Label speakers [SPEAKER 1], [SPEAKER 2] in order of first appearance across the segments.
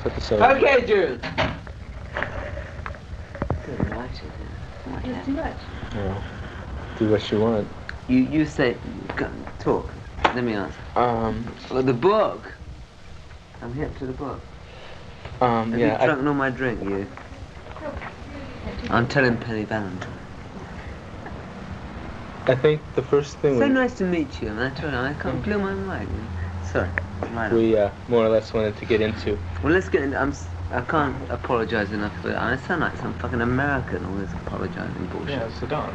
[SPEAKER 1] put the same.
[SPEAKER 2] Okay, June.
[SPEAKER 3] Good night,
[SPEAKER 4] It's too much.
[SPEAKER 1] Yeah. Do what you want.
[SPEAKER 3] You say, talk. Let me answer. Well, the book. I'm hip to the book. Have you drunk all my drink, you? I'm telling Penny Valentine.
[SPEAKER 1] I think the first thing
[SPEAKER 3] So nice to meet you, and I told you, I can't blew my mind. Sorry. Right on.
[SPEAKER 1] we more or less wanted to get into.
[SPEAKER 3] Well, let's get into. I can't apologise enough for it. I sound like some fucking American, all this apologising bullshit.
[SPEAKER 5] Yeah, so don't.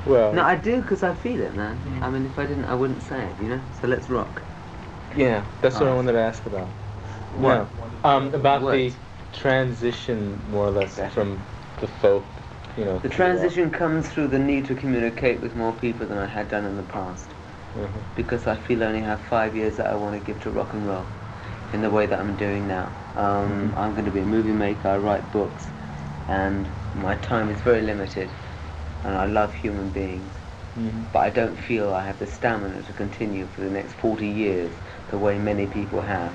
[SPEAKER 1] Well.
[SPEAKER 3] No, I do because I feel it, man. I mean, if I didn't, I wouldn't say it, you know? So let's rock.
[SPEAKER 1] Yeah, that's what I wanted to ask about.
[SPEAKER 3] What?
[SPEAKER 1] No. About
[SPEAKER 3] What?
[SPEAKER 1] the transition, more or less, from the folk, you know.
[SPEAKER 3] The transition comes through the need to communicate with more people than I had done in the past. Because I feel I only have 5 years that I want to give to rock and roll in the way that I'm doing now. I'm going to be a movie maker, I write books, and my time is very limited, and I love human beings. But I don't feel I have the stamina to continue for the next 40 years the way many people have.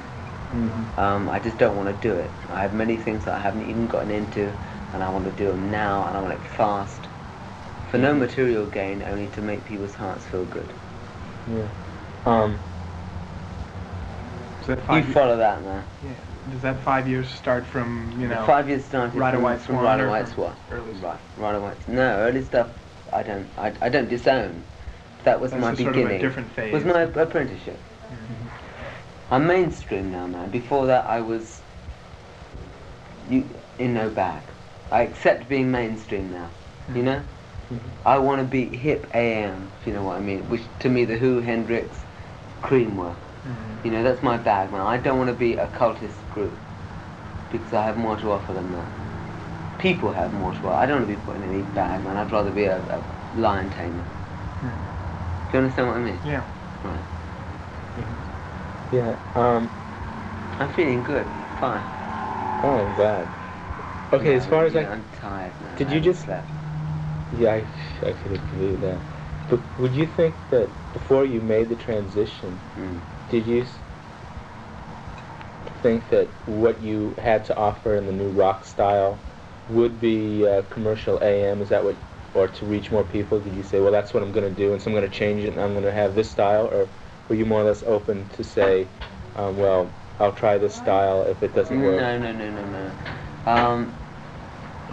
[SPEAKER 3] I just don't want to do it. I have many things that I haven't even gotten into, and I want to do them now, and I want it fast, for no material gain, only to make people's hearts feel good.
[SPEAKER 1] Yeah.
[SPEAKER 5] Is that
[SPEAKER 3] You follow that, man.
[SPEAKER 5] Yeah. Does that 5 years start from, you know?
[SPEAKER 3] 5 years started
[SPEAKER 5] Ride a
[SPEAKER 3] from,
[SPEAKER 5] White
[SPEAKER 3] from
[SPEAKER 5] Swan
[SPEAKER 3] Ride a
[SPEAKER 5] or
[SPEAKER 3] White
[SPEAKER 5] from
[SPEAKER 3] Swan.
[SPEAKER 5] early stuff?
[SPEAKER 3] Ride a White. No, early stuff. I don't disown. That was
[SPEAKER 5] That's
[SPEAKER 3] my
[SPEAKER 5] just sort
[SPEAKER 3] beginning.
[SPEAKER 5] of a different phase.
[SPEAKER 3] Was my apprenticeship. I'm mainstream now, man. Before that, I was in no bag. I accept being mainstream now. You know, I want to be hip AM, if you know what I mean. Which to me, the Who, Hendrix, Cream were. You know, that's my bag, man. I don't want to be a cultist group because I have more to offer than that. People have more to offer. I don't want to be put in any bag, man. I'd rather be a lion tamer. Do you understand what I mean?
[SPEAKER 5] Yeah.
[SPEAKER 3] Right.
[SPEAKER 1] Yeah.
[SPEAKER 3] I'm feeling good. Fine.
[SPEAKER 1] Oh, I'm glad. Okay, as far as
[SPEAKER 3] I'm tired now.
[SPEAKER 1] Did
[SPEAKER 3] I
[SPEAKER 1] you
[SPEAKER 3] haven't
[SPEAKER 1] just?
[SPEAKER 3] slept.
[SPEAKER 1] Yeah, I could believe that. But would you think that before you made the transition, did you think that what you had to offer in the new rock style would be commercial AM? Is that what, or to reach more people? Did you say, well, that's what I'm going to do, and so I'm going to change it, and I'm going to have this style? Or were you more or less open to say, well, I'll try this style if it doesn't work?
[SPEAKER 3] No.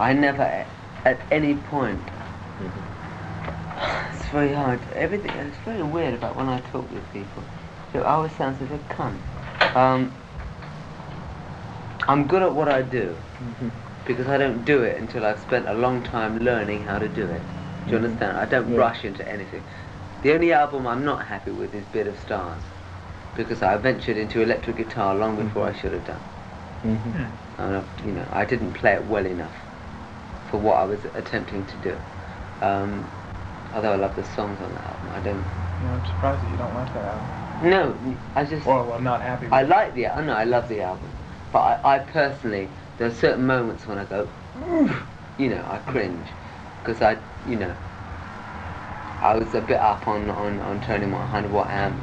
[SPEAKER 3] I never, at any point. It's very hard. Everything. It's very weird about when I talk with people. So I always sound such a cunt. I'm good at what I do because I don't do it until I've spent a long time learning how to do it. Do you understand? I don't rush into anything. The only album I'm not happy with is Bit of Stars because I ventured into electric guitar long before I should have done. And you know, I didn't play it well enough for what I was attempting to do. Although I love the songs on that album, I don't.
[SPEAKER 5] You know, I'm surprised that you don't like that album.
[SPEAKER 3] No, I just.
[SPEAKER 5] Well, I'm not happy with
[SPEAKER 3] I
[SPEAKER 5] it.
[SPEAKER 3] like the album. No, I love the album, but I personally, there are certain moments when I go, you know, I cringe, because I was a bit up on turning my 100-watt amp,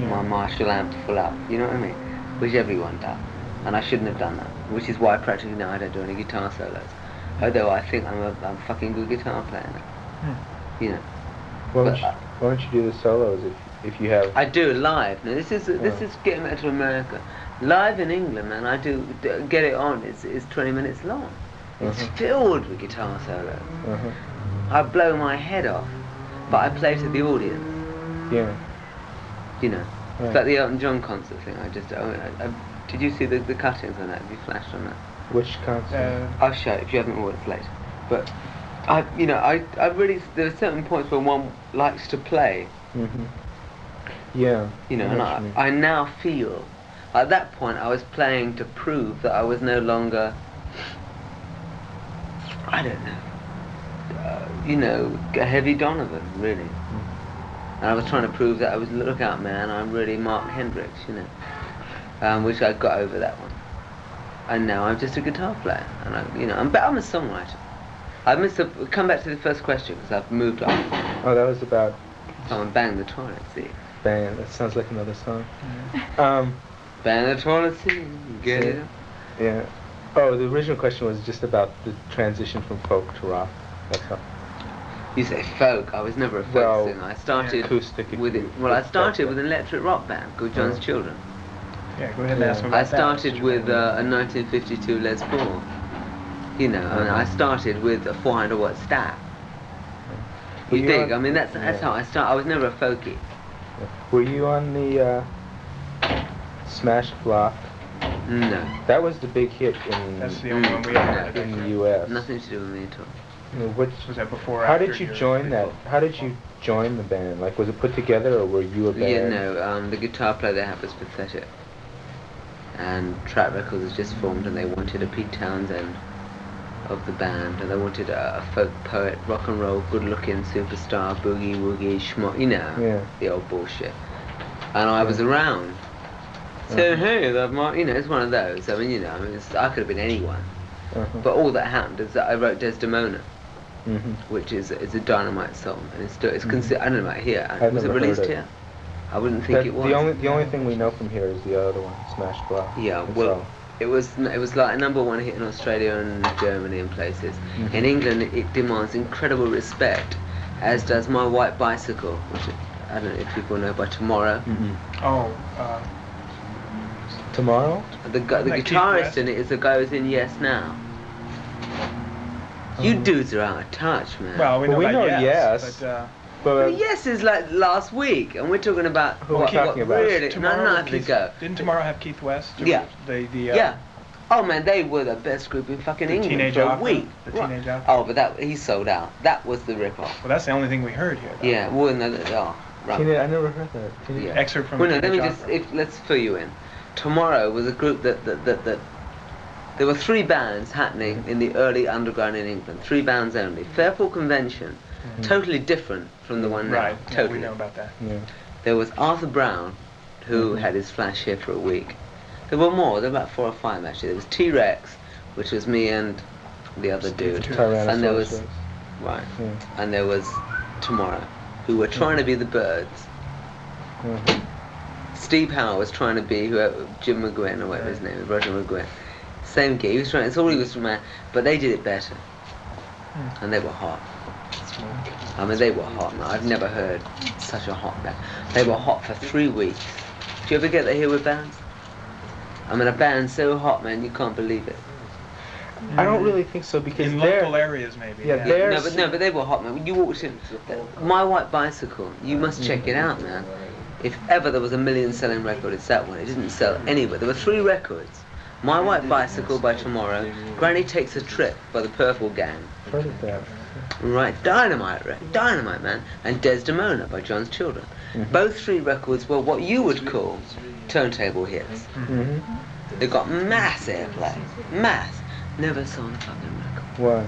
[SPEAKER 3] my Marshall amp to full up. You know what I mean? Which everyone does, and I shouldn't have done that. Which is why practically now I don't do any guitar solos, although I think I'm a fucking good guitar player now. You know.
[SPEAKER 1] Why don't you do the solos if you have?
[SPEAKER 3] I do live. Now this is getting back to America. Live in England, man, I do Get It On. It's 20 minutes long. It's filled with guitar solos. I blow my head off, but I play to the audience.
[SPEAKER 1] Yeah.
[SPEAKER 3] You know, it's like the Elton John concert thing. Did you see the cuttings on that? Have you flashed on that?
[SPEAKER 1] Which concert?
[SPEAKER 3] I'll show it if you haven't watched it. But I really, there are certain points where one likes to play.
[SPEAKER 1] Yeah.
[SPEAKER 3] You know, and I now feel, at that point I was playing to prove that I was no longer, I don't know, a heavy Donovan, really. And I was trying to prove that I was, look out man, I'm really Mark Hendrix, you know. Which I got over that one. And now I'm just a guitar player, and I'm a songwriter. I must have come back to the first question because I've moved on.
[SPEAKER 1] Oh, that was about.
[SPEAKER 3] Someone banged the toilet seat.
[SPEAKER 1] Bang, that sounds like another song.
[SPEAKER 3] Bang the toilet seat, get it.
[SPEAKER 1] Yeah. Oh, the original question was just about the transition from folk to rock. That's all.
[SPEAKER 3] You say folk. I was never a folk singer. I started
[SPEAKER 1] acoustic.
[SPEAKER 3] I started with an electric rock band called John's Children.
[SPEAKER 5] Yeah, go ahead and ask him about
[SPEAKER 3] I started with a 1952 Les Paul. You know, and I started with a 400 watt stack. You dig? I mean, that's how I started. I was never a folkie.
[SPEAKER 1] Were you on the Smash Flop?
[SPEAKER 3] No.
[SPEAKER 1] That was the big hit in.
[SPEAKER 5] That's the only one we ever
[SPEAKER 1] in the U.S.
[SPEAKER 3] Nothing to do with me at all.
[SPEAKER 5] Was that before or
[SPEAKER 1] How
[SPEAKER 5] after
[SPEAKER 1] did you
[SPEAKER 5] your
[SPEAKER 1] join that?
[SPEAKER 5] people?
[SPEAKER 1] How did you join the band? Like, was it put together, or were you a band?
[SPEAKER 3] Yeah, no. The guitar player they had was pathetic. And Track Records was just formed, and they wanted a Pete Townsend of the band, and they wanted a folk poet, rock and roll, good-looking superstar, boogie woogie, schmuck, you know, the old bullshit. And I was around. So hey, it's one of those. I mean, you know, I could have been anyone. But all that happened is that I wrote Desdemona, which is a dynamite song, and it's considered. I don't know about here. Was it released here? I wouldn't think it was.
[SPEAKER 1] The only thing we know from here is the other one, Smash Flop.
[SPEAKER 3] Yeah, well, it was like a #1 hit in Australia and Germany and places. In England, it demands incredible respect, as does My White Bicycle, which I don't know if people know by Tomorrow.
[SPEAKER 1] Tomorrow?
[SPEAKER 3] The guitarist in it is the guy who's in Yes Now. You dudes are out of touch, man.
[SPEAKER 5] Well, we know
[SPEAKER 1] Yes.
[SPEAKER 5] But
[SPEAKER 3] Yes is like last week, and we're talking about
[SPEAKER 1] what
[SPEAKER 3] really
[SPEAKER 5] Tomorrow
[SPEAKER 3] nothing to go.
[SPEAKER 5] Didn't Tomorrow have Keith West?
[SPEAKER 3] Yeah.
[SPEAKER 5] Yeah.
[SPEAKER 3] Oh man, they were the best group in fucking England
[SPEAKER 5] Teenage
[SPEAKER 3] for a
[SPEAKER 5] Opera?
[SPEAKER 3] week.
[SPEAKER 5] The Teenage Opera?
[SPEAKER 3] Oh, but he sold out. That was the rip-off.
[SPEAKER 5] Well, that's the only thing we heard here. Though.
[SPEAKER 3] Yeah, well, no, right.
[SPEAKER 1] I never heard that.
[SPEAKER 3] Yeah.
[SPEAKER 5] Excerpt from.
[SPEAKER 3] Well, no, let me
[SPEAKER 5] Teenage
[SPEAKER 3] just
[SPEAKER 5] Opera.
[SPEAKER 3] let's fill you in. Tomorrow was a group that there were 3 bands happening in the early underground in England. 3 bands only. Fairport Convention, totally different from the one now.
[SPEAKER 5] Right. Yeah,
[SPEAKER 3] Totally.
[SPEAKER 5] we know about that.
[SPEAKER 1] Yeah.
[SPEAKER 3] There was Arthur Brown, who had his flash here for a week. There were more. There were about 4 or 5 actually. There was T-Rex, which was me and the other dude. And there was and there was Tomorrow, who were trying to be the Birds. Steve Howe was trying to be Jim McGuinn or whatever his name is, Roger McGuinn. Same gig. He was trying. It's all he was from, but they did it better, and they were hot. I mean, they were hot. Man. I've never heard such a hot band. They were hot for 3 weeks. Do you ever get that here with bands? I mean, a band so hot, man, you can't believe it.
[SPEAKER 1] I don't really think so because
[SPEAKER 5] in local areas maybe.
[SPEAKER 1] Yeah,
[SPEAKER 3] no, but they were hot, man. When you walked in, My White Bicycle, you must check it out, man. If ever there was a million-selling record, it's that one. It didn't sell anywhere. There were 3 records. My White Bicycle by Tomorrow, Granny Takes a Trip by the Purple Gang.
[SPEAKER 1] Heard of that.
[SPEAKER 3] Right, Dynamite, man, and Desdemona by John's Children. Both 3 records were what you would call turntable hits. They got mass airplay, mass. Never sold a fucking record.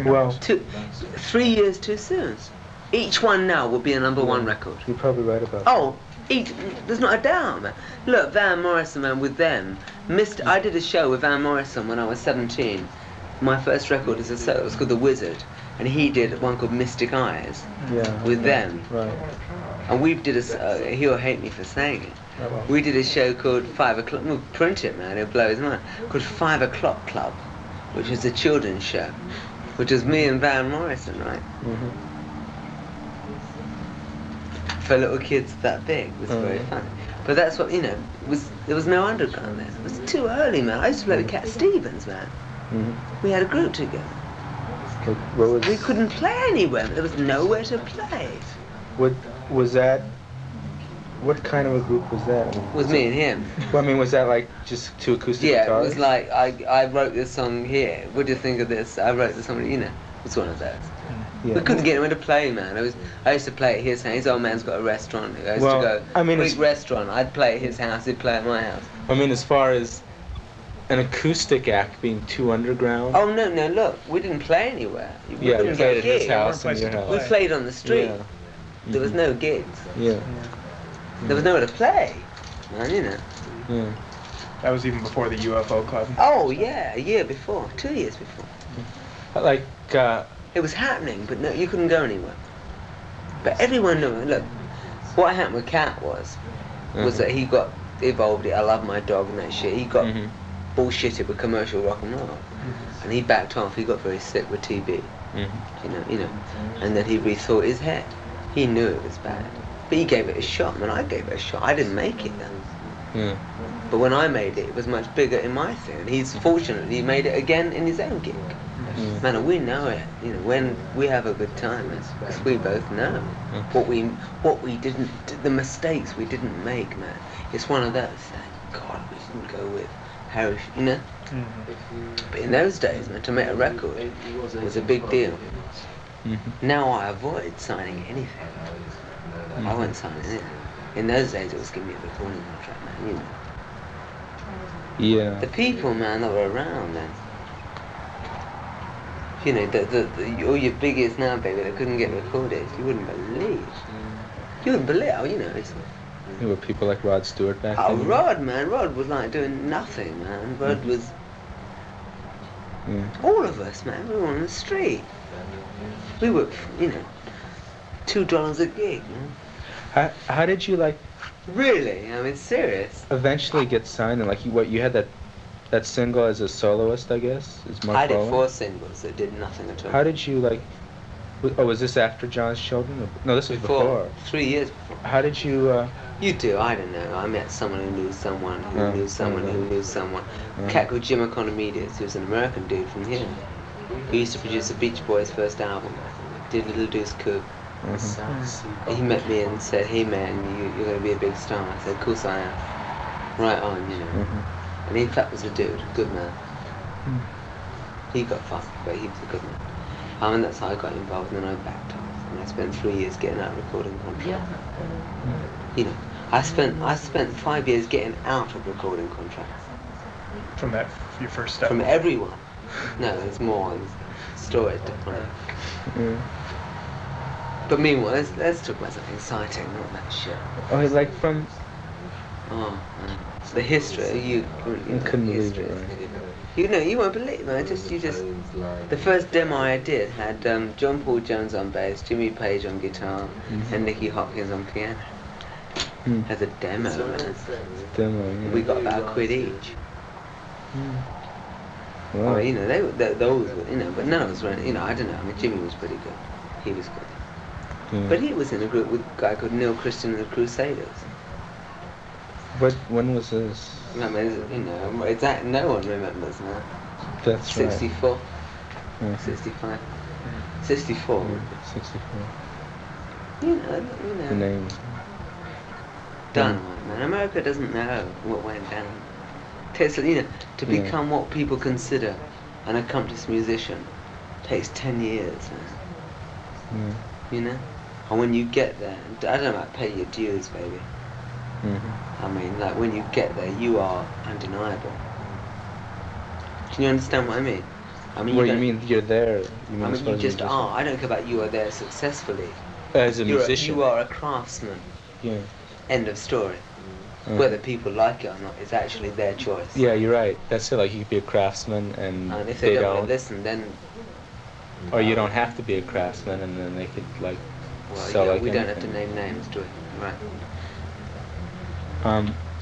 [SPEAKER 1] Why? Well,
[SPEAKER 3] 3 years too soon. Each one now will be a #1 record.
[SPEAKER 1] You're probably right about that.
[SPEAKER 3] Oh, there's not a doubt, man. Look, Van Morrison, man, with them. I did a show with Van Morrison when I was 17. My first record as a solo, it was called The Wizard, and he did one called Mystic Eyes with them.
[SPEAKER 1] Right.
[SPEAKER 3] And we did he'll hate me for saying it. We did a show called 5 O'Clock, we'll print it, man, it'll blow his mind, called 5 O'Clock Club, which was a children's show, which was me and Van Morrison, right? For little kids that big, it was very funny. But that's what, there was no underground there. It was too early, man. I used to play with Cat Stevens, man. We had a group together. We couldn't play anywhere. There was nowhere to play.
[SPEAKER 1] What kind of a group was that?
[SPEAKER 3] It was me and him.
[SPEAKER 1] Well, I mean, was that like just 2 acoustic guitars?
[SPEAKER 3] Yeah, it was like, I wrote this song here. What do you think of this? I wrote this song, it's one of those.
[SPEAKER 1] Yeah.
[SPEAKER 3] We couldn't get him to play, man. I used to play at his house. His old man's got a restaurant. I used to go, big restaurant. I'd play at his house, he'd play at my house.
[SPEAKER 1] I mean, as far as an acoustic act being too underground?
[SPEAKER 3] Oh, no, look, we didn't play anywhere. We
[SPEAKER 1] you played at his house and your house.
[SPEAKER 3] We played on the street.
[SPEAKER 1] Yeah.
[SPEAKER 3] There was no gigs.
[SPEAKER 1] Yeah.
[SPEAKER 3] There was nowhere to play, man,
[SPEAKER 1] Yeah.
[SPEAKER 5] That was even before the UFO Club.
[SPEAKER 3] Oh, yeah, a year before, 2 years before.
[SPEAKER 1] Like,
[SPEAKER 3] it was happening, but no, you couldn't go anywhere. But everyone knew. Look, what happened with Cat was that he got involved. I love my dog and that shit. He got bullshitted with commercial rock and roll, and he backed off. He got very sick with TB, you know, and then he rethought his head. He knew it was bad, but he gave it a shot. Man, I gave it a shot. I didn't make it then. But when I made it, it was much bigger in my thing. And he's fortunately made it again in his own gig. Man, and we know it. You know, when we have a good time, because we both know what we didn't, the mistakes we didn't make, man. It's one of those. Thank God we didn't go with Harry, you know. But in those days, man, to make a record was a big deal. Now I avoid signing anything. I won't sign anything. In those days, it was giving me a recording contract, man. You know.
[SPEAKER 1] Yeah.
[SPEAKER 3] The people, man, that were around then. You know, all your biggest now, baby, that couldn't get recorded. You wouldn't believe. You wouldn't believe. Oh, you know, it's.
[SPEAKER 1] There were people like Rod Stewart back
[SPEAKER 3] Oh,
[SPEAKER 1] then.
[SPEAKER 3] Rod, man, Rod was like doing nothing, man. Rod was. All of us, man, we were on the street. We were, you know, $2 a gig, man.
[SPEAKER 1] How did you like?
[SPEAKER 3] Really? I mean, serious.
[SPEAKER 1] Eventually get signed and like you had that single as a soloist, I guess. Is Marc
[SPEAKER 3] I did
[SPEAKER 1] Bolan?
[SPEAKER 3] 4 singles that did nothing at all.
[SPEAKER 1] How did you like? Oh, was this after John's Children? No, this was before.
[SPEAKER 3] 3 years before.
[SPEAKER 1] How did you?
[SPEAKER 3] You do, I don't know. I met someone who knew someone who knew someone who knew someone. A cat called Jim Economides, who was an American dude from here. He used to produce the Beach Boys' first album. Did Little Deuce Coupe. He met me and said, "Hey man, you're going to be a big star." I said, "Of course I am." Right on, you know. And he in fact was a dude, good man. He got fucked, but he was a good man. And that's how I got involved, and then I backed off. And I spent 3 years getting out of recording contracts. You know, I spent 5 years getting out of recording contracts.
[SPEAKER 5] From that, your first step.
[SPEAKER 3] From everyone. No, there's more. Story different. But meanwhile, let's talk about something exciting, not that shit.
[SPEAKER 1] Oh, like from.
[SPEAKER 3] Oh, man. The history. You
[SPEAKER 1] couldn't
[SPEAKER 3] the
[SPEAKER 1] believe
[SPEAKER 3] history.
[SPEAKER 1] it, right?
[SPEAKER 3] You know, you won't believe it. The first demo I did had John Paul Jones on bass, Jimmy Page on guitar, and Nicky Hopkins on piano. As a demo, man.
[SPEAKER 1] Demo. Yeah.
[SPEAKER 3] We got about £1 each.
[SPEAKER 1] Wow.
[SPEAKER 3] Well, you know, those were, you know, but none of us were, you know, I don't know. I mean, Jimmy was pretty good. He was good. But he was in a group with a guy called Neil Christian and the Crusaders.
[SPEAKER 1] When was this?
[SPEAKER 3] I mean, you know, exact. No one remembers now.
[SPEAKER 1] That's
[SPEAKER 3] 64,
[SPEAKER 1] right.
[SPEAKER 3] 65, 64.
[SPEAKER 1] 64.
[SPEAKER 3] You know.
[SPEAKER 1] The names.
[SPEAKER 3] Dynamite, man. America doesn't know what went down. Takes, you know, to become what people consider an accomplished musician takes 10 years, man. You know? And when you get there, I don't know about pay your dues, baby. I mean, like, when you get there, you are undeniable. Can you understand what I mean? I mean,
[SPEAKER 1] What do you mean you're there?
[SPEAKER 3] You just are. I don't care about you are there successfully.
[SPEAKER 1] As a musician.
[SPEAKER 3] You are a craftsman.
[SPEAKER 1] Yeah.
[SPEAKER 3] End of story. Whether people like it or not is actually their choice.
[SPEAKER 1] Yeah, you're right. That's it. Like, you could be a craftsman and
[SPEAKER 3] if they don't listen, then.
[SPEAKER 1] Or you don't have to be a craftsman, and then they could like.
[SPEAKER 3] Well,
[SPEAKER 1] sell
[SPEAKER 3] yeah,
[SPEAKER 1] like
[SPEAKER 3] we
[SPEAKER 1] anything.
[SPEAKER 3] don't have to name names, do we? Right.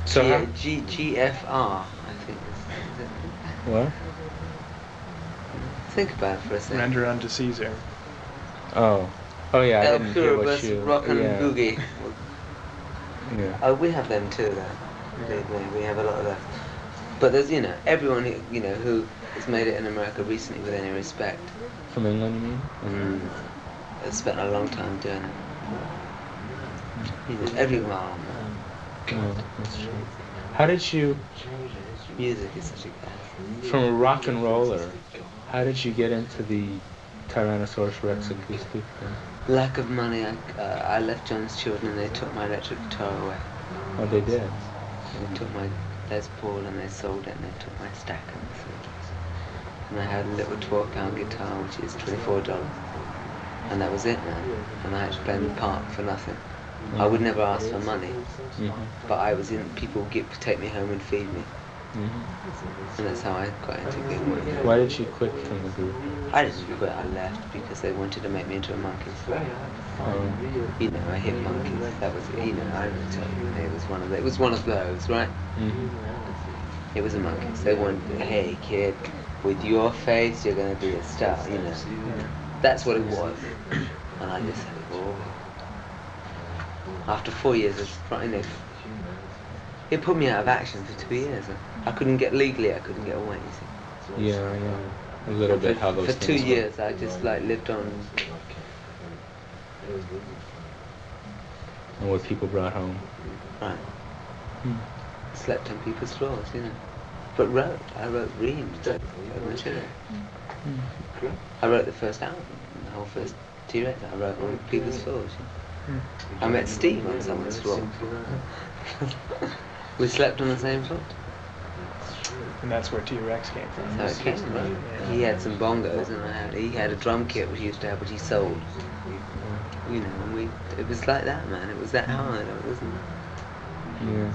[SPEAKER 1] So
[SPEAKER 3] GFR, I think.
[SPEAKER 1] What?
[SPEAKER 3] Think about it for a second.
[SPEAKER 5] Render unto Caesar.
[SPEAKER 1] Oh yeah. I
[SPEAKER 3] El
[SPEAKER 1] didn't hear what
[SPEAKER 3] Pluribus
[SPEAKER 1] you.
[SPEAKER 3] Rock and Boogie.
[SPEAKER 1] Yeah.
[SPEAKER 3] Oh, we have them too, though. We have a lot of them. But there's, you know, everyone who has made it in America recently with any respect.
[SPEAKER 1] From England, you mean?
[SPEAKER 3] Has spent a long time doing it. You know, everyone.
[SPEAKER 1] Oh, that's true. How did you,
[SPEAKER 3] Music is such a gift.
[SPEAKER 1] from a rock and roller, how did you get into the Tyrannosaurus Rex acoustic?
[SPEAKER 3] Lack of money. I left John's Children and they took my electric guitar away.
[SPEAKER 1] Oh, they did.
[SPEAKER 3] They took my Les Paul and they sold it and they took my stack and they sold it. And I had a little 12-pound guitar which is $24. And that was it, man. And I had to play in the park for nothing. I would never ask for money, but I was in. People would take me home and feed me, and that's how I got into gig work.
[SPEAKER 1] Why did you quit from the group?
[SPEAKER 3] I didn't quit. I left because they wanted to make me into a monkey. You know, I hit monkeys. That was, you know, I don't tell you. It was one of those, right? It was the Monkeys. They wanted, hey kid, with your face, you're gonna be a star. You know, that's what it was. And I just said, oh. After 4 years of trying, it put me out of action for 2 years. I couldn't get legally. I couldn't get away. You see.
[SPEAKER 1] Yeah, I know. A little bit how those
[SPEAKER 3] For
[SPEAKER 1] things
[SPEAKER 3] 2 years, I just like lived on.
[SPEAKER 1] and what people brought home.
[SPEAKER 3] Right. Slept on people's floors, you know. But wrote. I wrote reams of material. I wrote the first album, the whole first T-Rex. I wrote on people's floors. You know. I met Steve on someone's floor. We slept on the same floor.
[SPEAKER 5] And that's where T-Rex came from.
[SPEAKER 3] So it came, right? He had some bongos, and he had a drum kit which he used to have, which he sold. You know, and it was like that, man. It was that hard.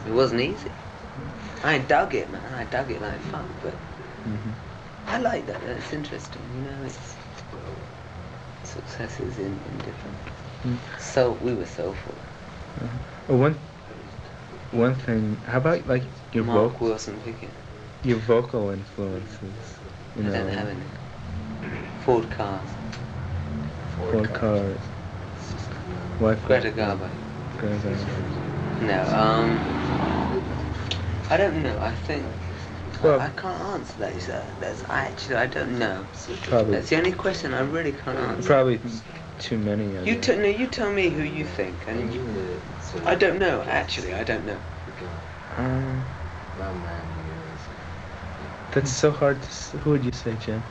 [SPEAKER 3] It wasn't easy. I dug it, man. I dug it like fuck, but I like that. It's interesting, you know. It's successes in different. So we were soulful.
[SPEAKER 1] Well, one thing. How about like your
[SPEAKER 3] Mark Wilson Pickett.
[SPEAKER 1] Your vocal influences? You know,
[SPEAKER 3] I don't have any. Ford Cars.
[SPEAKER 1] Ford Cars. What?
[SPEAKER 3] Greta Garbo.
[SPEAKER 1] Greta Garbo.
[SPEAKER 3] No. I don't know. I think.
[SPEAKER 1] Well,
[SPEAKER 3] I can't answer that. I don't know.
[SPEAKER 1] Probably.
[SPEAKER 3] That's the only question I really can't answer.
[SPEAKER 1] Probably too many.
[SPEAKER 3] You tell me who you think, and I don't know. Actually, I don't know.
[SPEAKER 1] That's so hard to. Who would you say, Jim?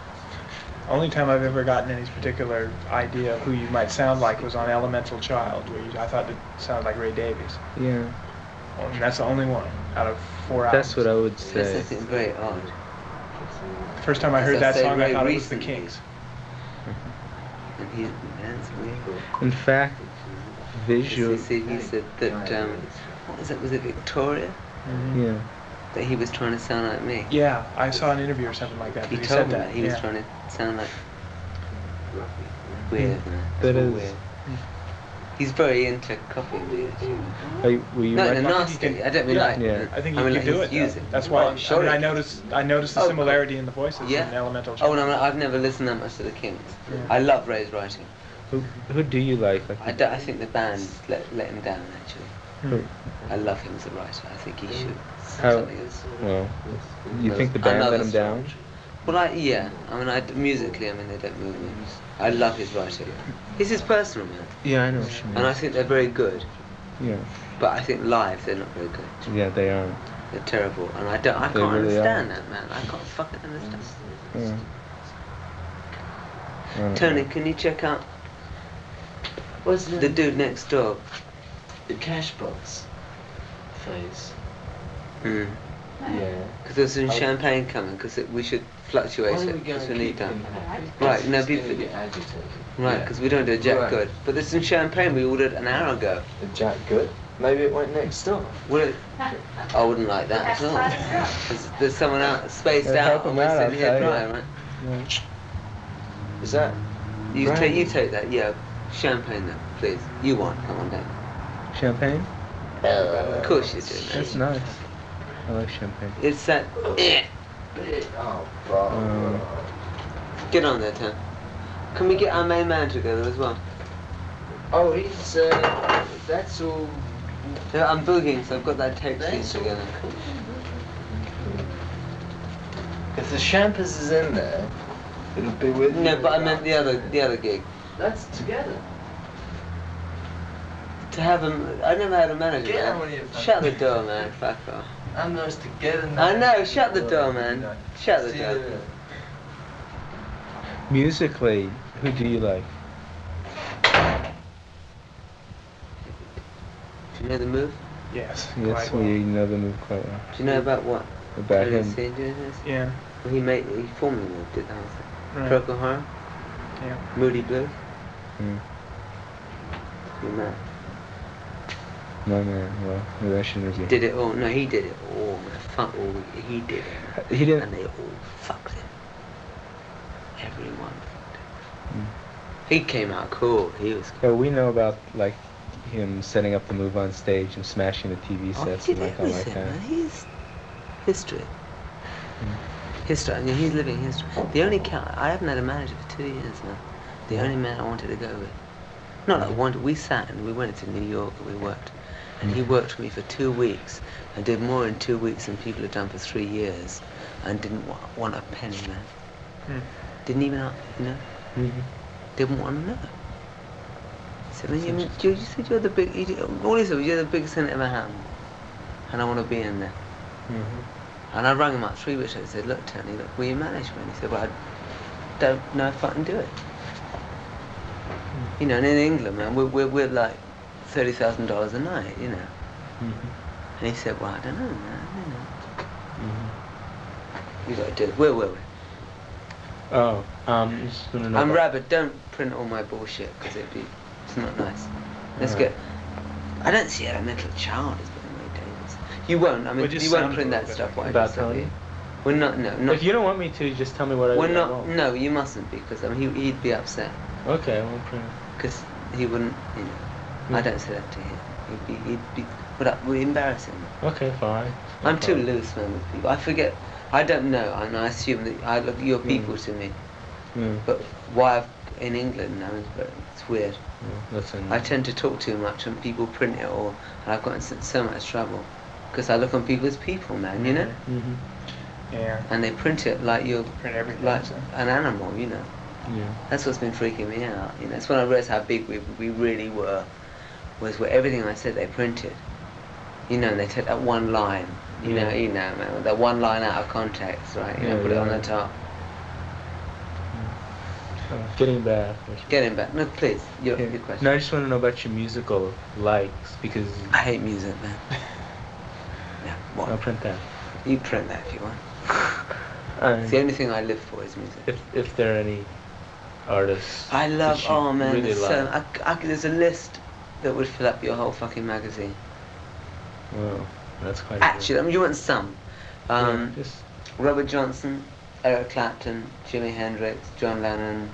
[SPEAKER 5] Only time I've ever gotten any particular idea of who you might sound like was on Elemental Child, where I thought it sounded like Ray Davies.
[SPEAKER 1] Yeah.
[SPEAKER 5] And that's the only one out of 4 albums.
[SPEAKER 1] That's what I would say.
[SPEAKER 3] That's very odd.
[SPEAKER 5] The first time I heard that song, I thought it was the
[SPEAKER 3] recently.
[SPEAKER 5] Kinks.
[SPEAKER 3] And that's weird.
[SPEAKER 1] In fact, visual.
[SPEAKER 3] He said that, what was it? Was it Victoria?
[SPEAKER 1] Yeah.
[SPEAKER 3] That he was trying to sound like me.
[SPEAKER 5] Yeah, I saw an interview or something like that.
[SPEAKER 3] He
[SPEAKER 5] He
[SPEAKER 3] told
[SPEAKER 5] said
[SPEAKER 3] me that he was
[SPEAKER 5] yeah.
[SPEAKER 3] trying to sound like weird, man.
[SPEAKER 1] That
[SPEAKER 3] It's all
[SPEAKER 1] is-
[SPEAKER 3] weird. He's very into copying me, actually.
[SPEAKER 1] Were you
[SPEAKER 3] No,
[SPEAKER 1] right?
[SPEAKER 3] no, nasty. I don't mean
[SPEAKER 5] Yeah.
[SPEAKER 3] like.
[SPEAKER 1] Yeah.
[SPEAKER 5] I think
[SPEAKER 3] I
[SPEAKER 5] you
[SPEAKER 3] mean,
[SPEAKER 5] could do
[SPEAKER 3] like,
[SPEAKER 5] it.
[SPEAKER 3] use
[SPEAKER 5] though.
[SPEAKER 3] it.
[SPEAKER 5] That's why.
[SPEAKER 3] Oh, sure.
[SPEAKER 5] I noticed the
[SPEAKER 3] Oh,
[SPEAKER 5] similarity in the voices
[SPEAKER 3] Yeah.
[SPEAKER 5] in Elemental
[SPEAKER 3] Oh,
[SPEAKER 5] Child.
[SPEAKER 3] no, I've never listened that much to the Kinks.
[SPEAKER 5] Yeah.
[SPEAKER 3] I love Ray's writing.
[SPEAKER 1] Who do you like?
[SPEAKER 3] I think the band let him down, actually.
[SPEAKER 1] Who?
[SPEAKER 3] I love him as a writer. I think he should.
[SPEAKER 1] How?
[SPEAKER 3] Something else.
[SPEAKER 1] Well, you think the band
[SPEAKER 3] Another
[SPEAKER 1] let him down?
[SPEAKER 3] Well, yeah. I mean, musically, they don't move me. I love his writing. He's his personal man,
[SPEAKER 1] Yeah, I know what you mean.
[SPEAKER 3] and I think they're very good.
[SPEAKER 1] Yeah.
[SPEAKER 3] But I think live they're not very good.
[SPEAKER 1] Yeah, they are.
[SPEAKER 3] They're terrible, and I can't
[SPEAKER 1] They really
[SPEAKER 3] understand
[SPEAKER 1] are.
[SPEAKER 3] that, man. I can't fucking understand.
[SPEAKER 1] Yeah. I don't
[SPEAKER 3] Tony,
[SPEAKER 1] know.
[SPEAKER 3] can you check out
[SPEAKER 2] What's
[SPEAKER 3] the dude next door?
[SPEAKER 2] The Cashbox phase.
[SPEAKER 3] Hmm.
[SPEAKER 2] Yeah.
[SPEAKER 3] Because there's some
[SPEAKER 2] Oh.
[SPEAKER 3] champagne coming. Because we should fluctuate
[SPEAKER 2] Why are we
[SPEAKER 3] it.
[SPEAKER 2] going
[SPEAKER 3] Because
[SPEAKER 2] to
[SPEAKER 3] we need
[SPEAKER 2] keep
[SPEAKER 3] that.
[SPEAKER 2] him happy?
[SPEAKER 3] Right, no,
[SPEAKER 2] He's
[SPEAKER 3] be-
[SPEAKER 2] gonna get agitated.
[SPEAKER 3] Right,
[SPEAKER 2] Yeah.
[SPEAKER 3] because we don't do Jack
[SPEAKER 2] Right.
[SPEAKER 3] Good. But there's some champagne we ordered an hour ago.
[SPEAKER 2] The Jack Good? Maybe it went next door.
[SPEAKER 3] Would it? I wouldn't like that at all. There's someone out spaced
[SPEAKER 1] Yeah, help
[SPEAKER 3] out, and
[SPEAKER 1] him
[SPEAKER 3] we're
[SPEAKER 1] out
[SPEAKER 3] sitting here
[SPEAKER 1] outside,
[SPEAKER 3] dry,
[SPEAKER 1] yeah.
[SPEAKER 3] right?
[SPEAKER 1] Yeah.
[SPEAKER 2] Is that?
[SPEAKER 3] You
[SPEAKER 2] Right.
[SPEAKER 3] take that, yeah. Champagne then, please. You want? Come on down.
[SPEAKER 1] Champagne?
[SPEAKER 3] Of course you do.
[SPEAKER 1] That's
[SPEAKER 3] Man.
[SPEAKER 1] nice. I like champagne.
[SPEAKER 3] It's that.
[SPEAKER 2] Oh, bro.
[SPEAKER 3] Get on there, Tim. Can we get our main man together as well?
[SPEAKER 2] Oh, he's, that's all.
[SPEAKER 3] Yeah, I'm boogieing, so I've got that tape scene
[SPEAKER 2] That's all.
[SPEAKER 3] together.
[SPEAKER 2] If the Champers is in there, it'll be with
[SPEAKER 3] No,
[SPEAKER 2] you.
[SPEAKER 3] but I meant the other gig.
[SPEAKER 2] That's together.
[SPEAKER 3] To have him, I never had a manager.
[SPEAKER 2] Get
[SPEAKER 3] man.
[SPEAKER 2] on with your fucking-
[SPEAKER 3] Shut the door, man. Fuck off.
[SPEAKER 2] I'm nice together.
[SPEAKER 3] I know. Shut the door, man. Shut the
[SPEAKER 2] See
[SPEAKER 3] door.
[SPEAKER 2] you later.
[SPEAKER 1] Musically, who do you like?
[SPEAKER 3] Do you know the move?
[SPEAKER 5] Yes.
[SPEAKER 1] Yes,
[SPEAKER 5] quite well.
[SPEAKER 1] we know the move quite well.
[SPEAKER 3] Do you know about what?
[SPEAKER 1] About
[SPEAKER 3] Have you
[SPEAKER 1] him.
[SPEAKER 3] seen doing this?
[SPEAKER 5] Yeah.
[SPEAKER 3] Well, he formerly moved it. That was
[SPEAKER 5] Right.
[SPEAKER 3] it. Procol Harum,
[SPEAKER 5] Yeah.
[SPEAKER 3] Moody Blues.
[SPEAKER 1] Mm.
[SPEAKER 3] Your man.
[SPEAKER 1] My man. Well, maybe I shouldn't review.
[SPEAKER 3] Did it all? No, he did it all, man. Fuck all. He did it.
[SPEAKER 1] He didn't.
[SPEAKER 3] And they all fucked him. Everyone fucked him.
[SPEAKER 1] Mm.
[SPEAKER 3] He came out cool. He was cool.
[SPEAKER 1] Yeah, we know about like him setting up the move on stage and smashing the TV
[SPEAKER 3] Oh,
[SPEAKER 1] sets
[SPEAKER 3] he
[SPEAKER 1] and
[SPEAKER 3] did
[SPEAKER 1] like all that
[SPEAKER 3] everything,
[SPEAKER 1] kind
[SPEAKER 3] man.
[SPEAKER 1] of.
[SPEAKER 3] He's history. History. I mean, he's living history. The only I haven't had a manager for 2 years now. The only man I wanted to go with. Not that I wanted. We sat and we went to New York and we worked, and he worked for me for 2 weeks and did more in 2 weeks than people had done for 3 years, and didn't want a penny, man. Didn't even, you know. Didn't want to know. He said, man, you said you're the big. All he said was, you're the biggest thing that ever happened, and I want to be in there. And I rang him up 3 weeks later and said, look, Tony, look, will you manage me? And he said, well, I don't know if I can do it. You know, and in England, man, we're like $30,000 a night, you know. And he said, well, I don't know, man, you know. You got to do it. Where were we?
[SPEAKER 1] Oh, just gonna know.
[SPEAKER 3] I'm rabid. Don't print all my bullshit, because it's not nice. Let's get. I don't see a mental child as being very dangerous. You won't. I mean, you won't print that stuff. What
[SPEAKER 1] About Tony?
[SPEAKER 3] We're not. No, not.
[SPEAKER 1] If you don't want me to, just tell me what I
[SPEAKER 3] We're not.
[SPEAKER 1] want.
[SPEAKER 3] No, you mustn't, because I mean, he'd be upset.
[SPEAKER 1] Okay, I won't print it.
[SPEAKER 3] Because he wouldn't. You know, I don't say that to him. He'd be. We'd embarrass him.
[SPEAKER 1] Okay, fine.
[SPEAKER 3] I'm too loose, man, with people. I forget. I don't know, and I assume that I look. You're people to me. But why in England now it's weird. I tend to talk too much and people print it all, and I've gotten so much trouble because I look on people as people, man, you know.
[SPEAKER 5] Yeah.
[SPEAKER 3] And they print it like you're
[SPEAKER 5] Print everything,
[SPEAKER 3] like
[SPEAKER 5] so.
[SPEAKER 3] an animal, you know.
[SPEAKER 1] Yeah.
[SPEAKER 3] That's what's been freaking me out. You know, that's when I realised how big we really were. Was where everything I said they printed. You know, and they take that one line. You know, man, that one line out of context, right? You know, put it on the top.
[SPEAKER 1] Getting back.
[SPEAKER 3] Getting back. No, please, your question.
[SPEAKER 1] No, I just want to know about your musical likes, because
[SPEAKER 3] I hate music, man. Yeah, what?
[SPEAKER 1] I'll print that.
[SPEAKER 3] You print that if you want. It's the only thing I live for is music.
[SPEAKER 1] If there are any artists.
[SPEAKER 3] I love. Oh man,
[SPEAKER 1] really
[SPEAKER 3] there's a list that would fill up your whole fucking magazine.
[SPEAKER 1] Wow, that's quite.
[SPEAKER 3] Actually, I mean, you want some.
[SPEAKER 1] Just
[SPEAKER 3] Robert Johnson, Eric Clapton, Jimi Hendrix, John Lennon,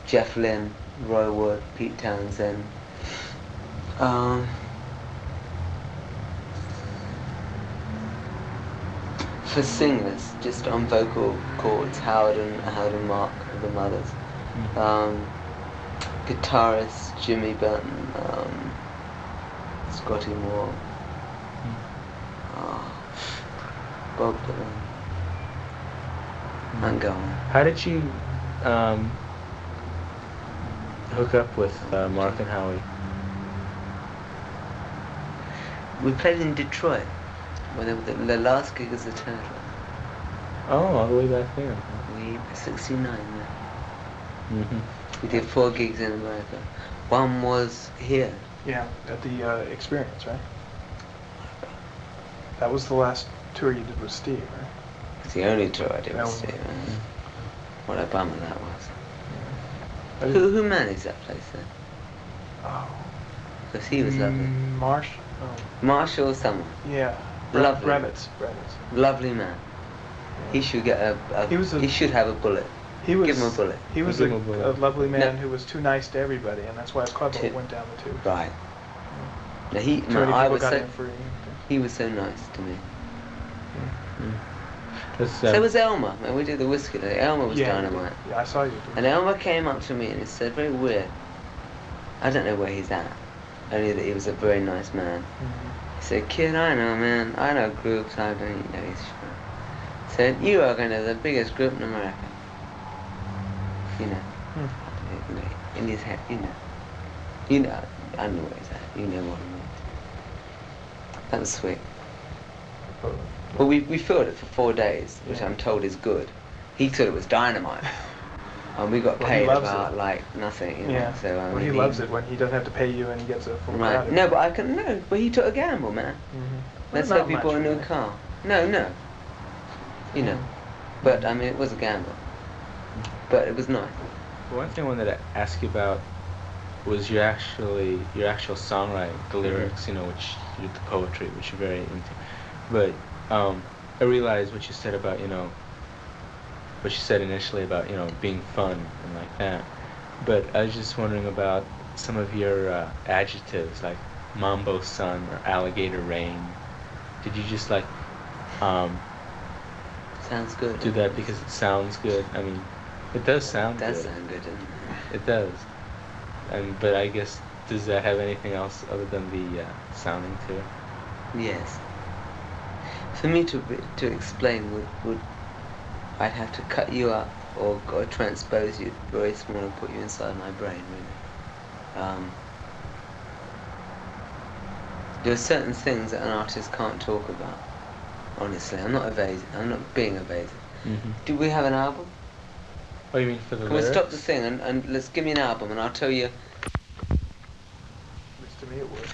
[SPEAKER 3] Jeff Lynne, Roy Wood, Pete Townsend. For singers, just on vocal chords, Howard and Mark of the Mothers. Guitarist, Jimmy Burton, Scotty Moore, Bob Dylan. And go on.
[SPEAKER 1] How did you hook up with Mark and Howie?
[SPEAKER 3] We played in Detroit. When the last gig was the Turtle.
[SPEAKER 1] Oh, all the way back there.
[SPEAKER 3] We 69, yeah. We did 4 gigs in America. One was here.
[SPEAKER 5] Yeah, at the Experience, right? That was the last tour you did with Steve, right?
[SPEAKER 3] It's the only tour I did with Steve. What a bummer that was. Who managed that place then?
[SPEAKER 5] Oh.
[SPEAKER 3] Because he was lovely. Marshall or someone.
[SPEAKER 5] Yeah.
[SPEAKER 3] Lovely.
[SPEAKER 5] Brevitz.
[SPEAKER 3] Lovely man. He should get he should have a bullet.
[SPEAKER 5] Give
[SPEAKER 3] him a bullet.
[SPEAKER 5] He was a lovely man who was too nice to everybody, and that's why his club went down the tubes.
[SPEAKER 3] Right. Now he was so nice to me. So was Elmer. Man, we did the whiskey day. Elmer was dynamite.
[SPEAKER 5] Yeah, I saw you.
[SPEAKER 3] And Elmer came up to me and he said, very weird. I don't know where he's at. Only that he was a very nice man. He said, kid, I know, man. I know groups. I don't know. He said, you are going to the biggest group in America. You know. In his head, you know. You know. I know where he's at. You know what I mean. That was sweet. Well, we filled it for 4 days, which I'm told is good. He thought it was dynamite. And we got paid about like nothing, you know. So
[SPEAKER 5] he loves it when he doesn't have to pay you and he gets a full crowd.
[SPEAKER 3] No, but he took a gamble, man. Let's let people a new car. No. You know. But I mean, it was a gamble. But it was nice.
[SPEAKER 1] One thing I wanted to ask you about was your actual songwriting, the lyrics, you know, which you did the poetry, which you're very into. But I realized what you said about, you know, what you said initially about, you know, being fun and like that. But I was just wondering about some of your adjectives, like Mambo Sun or Alligator Rain. Did you just like,
[SPEAKER 3] Sounds good.
[SPEAKER 1] do that because it sounds good? I mean, it does sound
[SPEAKER 3] It does
[SPEAKER 1] good.
[SPEAKER 3] sound good, doesn't it?
[SPEAKER 1] It does. But I guess, does that have anything else other than the sounding to it?
[SPEAKER 3] Yes. For me to explain would I'd have to cut you up or transpose you very small and put you inside my brain, really. There are certain things that an artist can't talk about. Honestly, I'm not evasive. I'm not being evasive.
[SPEAKER 1] Mm-hmm.
[SPEAKER 3] Do we have an album?
[SPEAKER 1] Oh, you mean for the
[SPEAKER 3] Can we
[SPEAKER 1] lyrics?
[SPEAKER 3] stop the thing and let's give me an album and I'll tell you.
[SPEAKER 5] At least to me it would.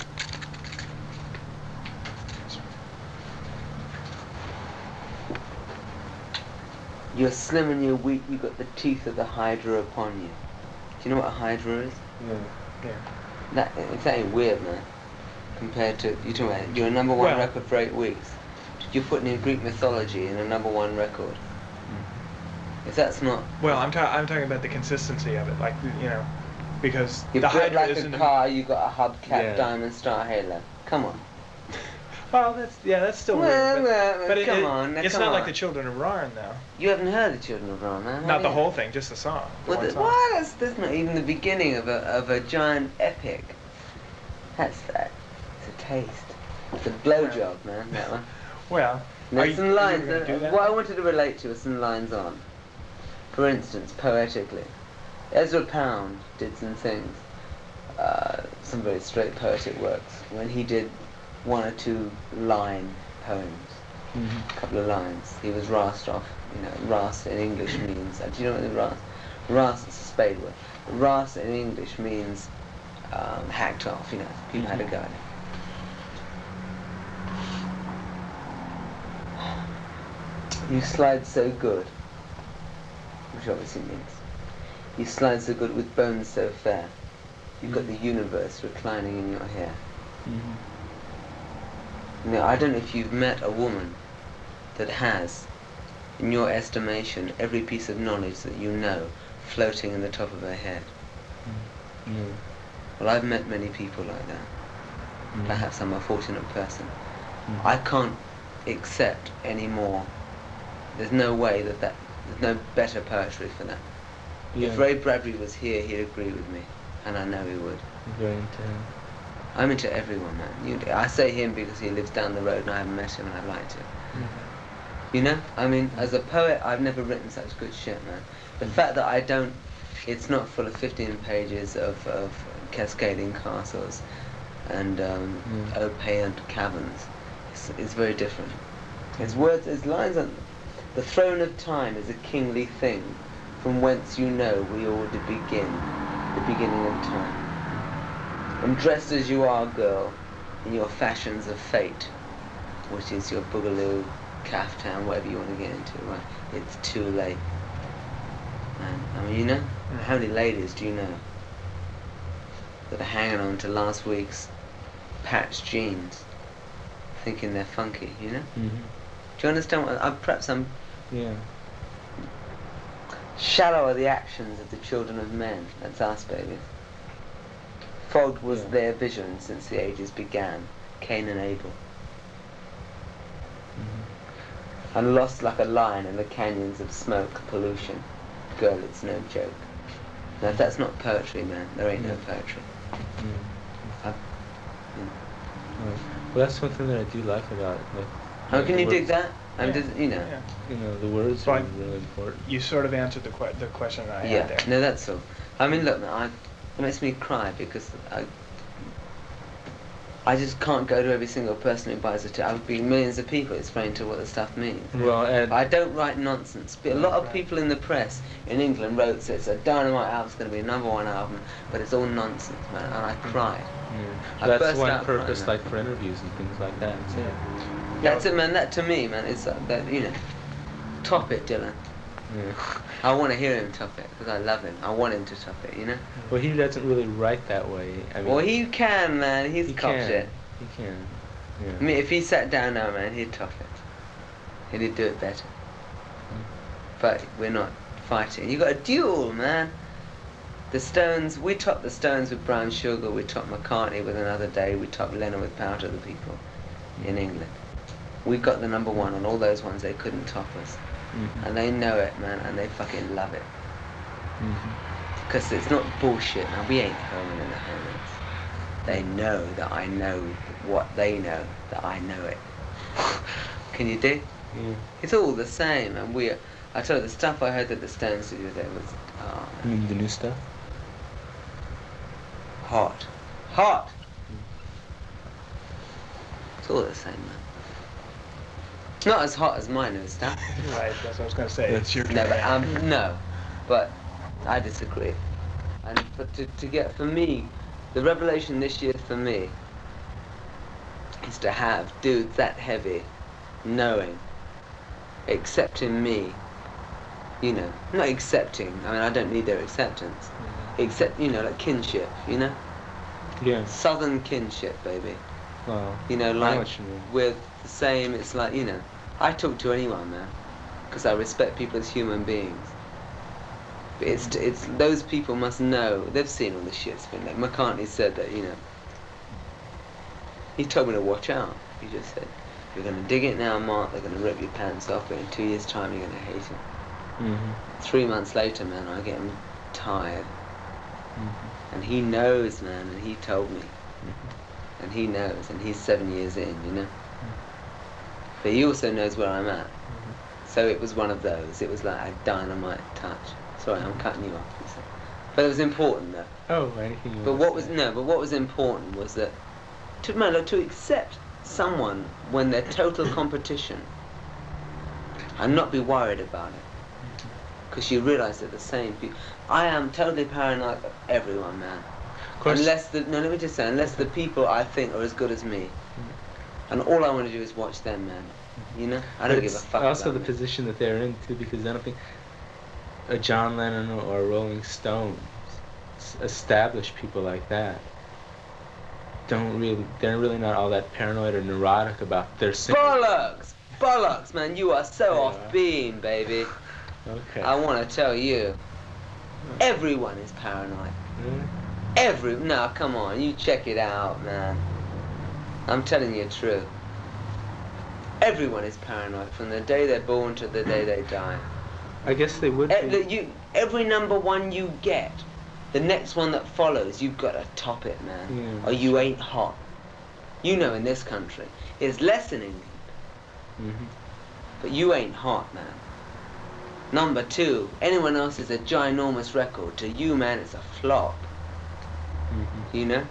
[SPEAKER 3] You're slim and you're weak. You got the teeth of the Hydra upon you. Do you know what a Hydra is?
[SPEAKER 5] Yeah.
[SPEAKER 3] That ain't weird, man. Compared to you talking about your number one
[SPEAKER 5] Well-
[SPEAKER 3] record for 8 weeks. You're putting in Greek mythology in a number one record. If that's not
[SPEAKER 5] Well, I'm talking about the consistency of it, like because
[SPEAKER 3] you're
[SPEAKER 5] the
[SPEAKER 3] built
[SPEAKER 5] Hydra
[SPEAKER 3] like
[SPEAKER 5] isn't
[SPEAKER 3] a car, you got a hubcap
[SPEAKER 1] Yeah.
[SPEAKER 3] diamond star halo. Come on.
[SPEAKER 5] Well, that's still
[SPEAKER 3] Well,
[SPEAKER 5] weird. But
[SPEAKER 3] come on, now
[SPEAKER 5] it's
[SPEAKER 3] come
[SPEAKER 5] not like
[SPEAKER 3] on.
[SPEAKER 5] the Children of Rarn, though.
[SPEAKER 3] You haven't heard the Children of Rome, man.
[SPEAKER 5] Not
[SPEAKER 3] have
[SPEAKER 5] the
[SPEAKER 3] you?
[SPEAKER 5] whole thing, just the song.
[SPEAKER 3] Well,
[SPEAKER 5] one song.
[SPEAKER 3] what? That's not even the beginning of a giant epic. That's that. It's a taste. It's a blowjob, man. That one.
[SPEAKER 5] Well,
[SPEAKER 3] There's some lines.
[SPEAKER 5] gonna do that?
[SPEAKER 3] What I wanted to relate to are some lines on. For instance, poetically, Ezra Pound did some things, some very straight poetic works, when he did 1 or 2 line poems,
[SPEAKER 1] Mm-hmm.
[SPEAKER 3] a couple of lines. He was rasped off. Ras in English means. Do you know what the ras? Ras is a spade word. Ras in English means hacked off. People had a go at it. You slide so good, which obviously means you slide so good with bones so fair. You've got the universe reclining in your hair.
[SPEAKER 1] Mm-hmm.
[SPEAKER 3] I don't know if you've met a woman that has, in your estimation, every piece of knowledge that you know floating in the top of her head.
[SPEAKER 1] Mm-hmm.
[SPEAKER 3] Well, I've met many people like that.
[SPEAKER 1] Mm-hmm.
[SPEAKER 3] Perhaps I'm a fortunate person.
[SPEAKER 1] Mm-hmm.
[SPEAKER 3] I can't accept any more. There's no way there's no better poetry for that.
[SPEAKER 1] Yeah.
[SPEAKER 3] If Ray Bradbury was here, he'd agree with me, and I know he would.
[SPEAKER 1] Very into him.
[SPEAKER 3] I'm into everyone, man. I say him because he lives down the road and I haven't met him and I'd like to.
[SPEAKER 1] Mm-hmm.
[SPEAKER 3] As a poet, I've never written such good shit, man. The fact that I don't, it's not full of 15 pages of cascading castles and opaque caverns. It's very different. It's words, it's lines on. The throne of time is a kingly thing, from whence you know we all to begin, the beginning of time. And dressed as you are, girl, in your fashions of fate, which is your boogaloo, caftan, whatever you want to get into, right? It's too late. And how many ladies do you know that are hanging on to last week's patched jeans, thinking they're funky,
[SPEAKER 1] Mm-hmm.
[SPEAKER 3] Do you understand what perhaps I'm
[SPEAKER 1] Yeah.
[SPEAKER 3] shallow are the actions of the children of men. That's us, baby. Fogged was their vision since the ages began, Cain and Abel.
[SPEAKER 1] Mm-hmm.
[SPEAKER 3] And lost like a lion in the canyons of smoke, pollution. Girl, it's no joke. Now, if that's not poetry, man, there ain't no poetry.
[SPEAKER 1] Mm-hmm. Well, that's one thing that I do like about it.
[SPEAKER 3] How can you
[SPEAKER 1] the
[SPEAKER 3] dig
[SPEAKER 1] words-
[SPEAKER 3] that? I'm just,
[SPEAKER 5] Yeah.
[SPEAKER 1] The words
[SPEAKER 5] So
[SPEAKER 1] are
[SPEAKER 5] I-
[SPEAKER 1] really important.
[SPEAKER 5] You sort of answered the question that I
[SPEAKER 3] Yeah,
[SPEAKER 5] had there.
[SPEAKER 3] no, that's all. I mean, look, man, it makes me cry because I just can't go to every single person who buys it. I would be millions of people explaining to what the stuff means.
[SPEAKER 1] Well, and
[SPEAKER 3] I don't write nonsense. But a lot of people in the press in England wrote that it's a dynamite album's going to be a #1 album, but it's all nonsense, man, and I cried. I
[SPEAKER 1] that's
[SPEAKER 3] burst
[SPEAKER 1] one
[SPEAKER 3] out
[SPEAKER 1] purpose,
[SPEAKER 3] crying,
[SPEAKER 1] like for interviews and things like that. Too.
[SPEAKER 3] That's it, man. That to me, man, is that top it, Dylan.
[SPEAKER 1] Yeah.
[SPEAKER 3] I want to hear him top it because I love him. I want him to top it,
[SPEAKER 1] Well, he doesn't really write that way. I mean,
[SPEAKER 3] Well, he can, man. He's
[SPEAKER 1] he
[SPEAKER 3] copped
[SPEAKER 1] can.
[SPEAKER 3] it.
[SPEAKER 1] He can. Yeah.
[SPEAKER 3] I mean, if he sat down now, man, he'd top it. He'd do it better. But we're not fighting. You got a duel, man. The Stones, we topped the Stones with Brown Sugar. We topped McCartney with Another Day. We topped Lennon with Power to the People in England. We got the #1 on all those ones. They couldn't top us. And they know it, man, and they fucking love it. Because it's not bullshit. Now, we ain't Herman and the Hermits. They know that I know what they know, that I know it. Can you dig?
[SPEAKER 1] Yeah.
[SPEAKER 3] It's all the same, and I tell you, the stuff I heard at the Stones studio there was,
[SPEAKER 1] You mean the new stuff?
[SPEAKER 3] hot. Hot! It's all the same, man. It's not as hot as my new stuff.
[SPEAKER 5] Right, that's what I was going to say. It's your turn.
[SPEAKER 3] No, but I disagree. And to get, for me, the revelation this year for me is to have dudes that heavy, knowing, accepting me, you know, not accepting, I mean, I don't need their acceptance, except, you know, like kinship, you know?
[SPEAKER 1] Yeah.
[SPEAKER 3] Southern kinship, baby.
[SPEAKER 1] Well,
[SPEAKER 3] You know,
[SPEAKER 1] I know
[SPEAKER 3] like,
[SPEAKER 1] what you mean.
[SPEAKER 3] we're the same, it's like, you know, I talk to anyone, man, because I respect people as human beings. But it's those people must know, they've seen all the shit's been like, McCartney said that, you know, he told me to watch out. He just said, you're going to dig it now, Mark, they're going to rip your pants off, but in 2 years' time you're going to hate it. 3 months later, man, I get tired. And he knows, man, and he told me. And he knows, and he's 7 years in, you know? But he also knows where I'm at. So it was one of those. It was like a dynamite touch. Sorry, I'm cutting you off. You said. But it was important, though.
[SPEAKER 1] Oh, anything you
[SPEAKER 3] But
[SPEAKER 1] want
[SPEAKER 3] what
[SPEAKER 1] to
[SPEAKER 3] was
[SPEAKER 1] say.
[SPEAKER 3] but what was important was that to accept someone when they're total competition and not be worried about it, because you realise that the same people. I am totally paranoid of everyone, man.
[SPEAKER 1] Of course.
[SPEAKER 3] Let me just say, unless the people I think are as good as me, and all I want to do is watch them, man. You know, I don't
[SPEAKER 1] But
[SPEAKER 3] give a
[SPEAKER 1] it's
[SPEAKER 3] fuck.
[SPEAKER 1] also the
[SPEAKER 3] about me.
[SPEAKER 1] position that they're in too, because I don't think a John Lennon or a Rolling Stones, established people like that, they're really not all that paranoid or neurotic about their singing.
[SPEAKER 3] Bollocks, man! You are so
[SPEAKER 1] Yeah.
[SPEAKER 3] off beam, baby.
[SPEAKER 1] Okay.
[SPEAKER 3] I want to tell you, everyone is paranoid.
[SPEAKER 1] Really?
[SPEAKER 3] No, come on, you check it out, man. I'm telling you the truth. Everyone is paranoid from the day they're born to the day they die.
[SPEAKER 1] I guess they would be.
[SPEAKER 3] Every number one you get, the next one that follows, you've got to top it, man.
[SPEAKER 1] Yeah,
[SPEAKER 3] Or you ain't hot. You know, in this country, it's less in England, but you ain't hot, man. Number two, anyone else is a ginormous record. To you, man, it's a flop. You know?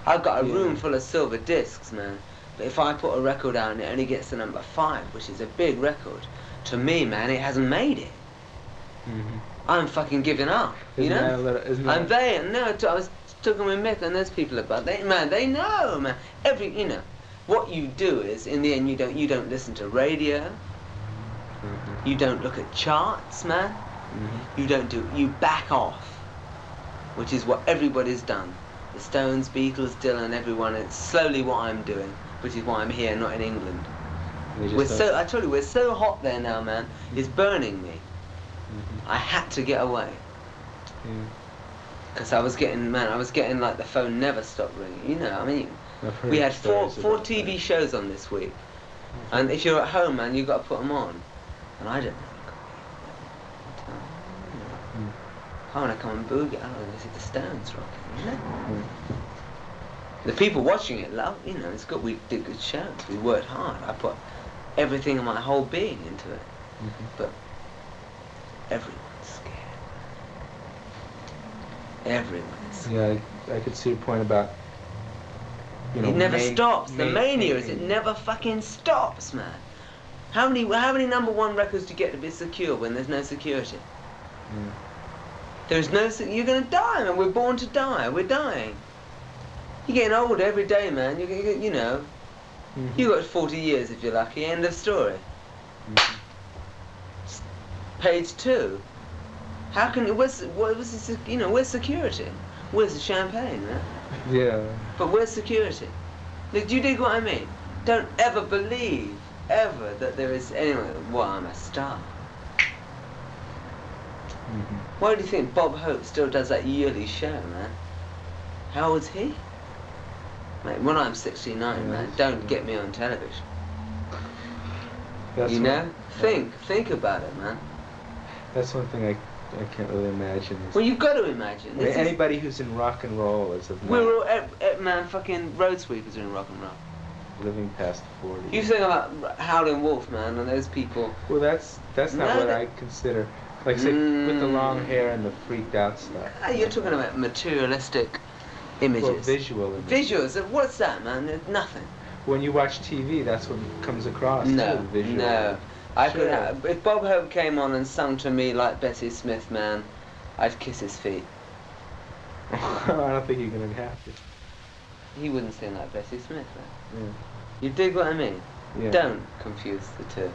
[SPEAKER 3] I've got a room full of silver discs, man. But if I put a record out and it only gets to number 5, which is a big record, to me, man, it hasn't made it. I'm fucking giving up, you know? I was talking with Mick and those people about they know, man. You know, what you do is, in the end, you don't listen to radio. You don't look at charts, man. You back off, which is what everybody's done. The Stones, Beatles, Dylan, everyone. It's slowly what I'm doing, which is why I'm here, not in England. I told you, we're so hot there now, man. It's burning me. I had to get away. Because I was getting like the phone never stopped ringing. You know, I mean, we had four TV shows on this week. And if you're at home, man, you've got to put them on. And I don't know. I want to come and boogie. I want to see the Stones rocking, you know? The people watching it love, you know, it's good. We did good shows. We worked hard. I put everything of my whole being into it. But everyone's scared. Everyone's scared.
[SPEAKER 1] Yeah, I could see your point about, you know,
[SPEAKER 3] it never stops. The mania is it never fucking stops, man. How many number one records do you get to be secure when there's no security? There's no. You're gonna die, man. We're born to die. We're dying. You're getting older every day, man. You know. You got 40 years if you're lucky. End of story. Page 2. How can where's security? Where's the champagne, man?
[SPEAKER 1] Yeah.
[SPEAKER 3] But where's security? Look, do you dig what I mean? Don't ever believe that there is anyone. Well, I'm a star. Why do you think Bob Hope still does that yearly show, man? How old's he? Mate, when I'm 69, man, don't get me on television.
[SPEAKER 1] That's
[SPEAKER 3] you know?
[SPEAKER 1] one-
[SPEAKER 3] Think about it, man.
[SPEAKER 1] That's one thing I can't really imagine. Is,
[SPEAKER 3] Well, you've got to imagine.
[SPEAKER 1] I mean, anybody who's in rock and roll is a
[SPEAKER 3] We're all, man, fucking road sweepers are in rock and roll.
[SPEAKER 1] living past 40.
[SPEAKER 3] You think about Howlin' Wolf, man, and those people.
[SPEAKER 1] Well, that's not
[SPEAKER 3] No,
[SPEAKER 1] what I consider. Like, say, with the long hair and the freaked out stuff.
[SPEAKER 3] You're talking about materialistic images.
[SPEAKER 1] Well, visual images.
[SPEAKER 3] Visuals. What's that, man? It's nothing.
[SPEAKER 1] When you watch TV, that's what comes across.
[SPEAKER 3] No,
[SPEAKER 1] too, visual.
[SPEAKER 3] no. I
[SPEAKER 1] Sure.
[SPEAKER 3] could have, if Bob Hope came on and sung to me like Bessie Smith, man, I'd kiss his feet.
[SPEAKER 1] I don't think you're gonna have to.
[SPEAKER 3] He wouldn't sing like Bessie Smith, man.
[SPEAKER 1] Yeah.
[SPEAKER 3] You dig what I mean?
[SPEAKER 1] Yeah.
[SPEAKER 3] Don't confuse the two.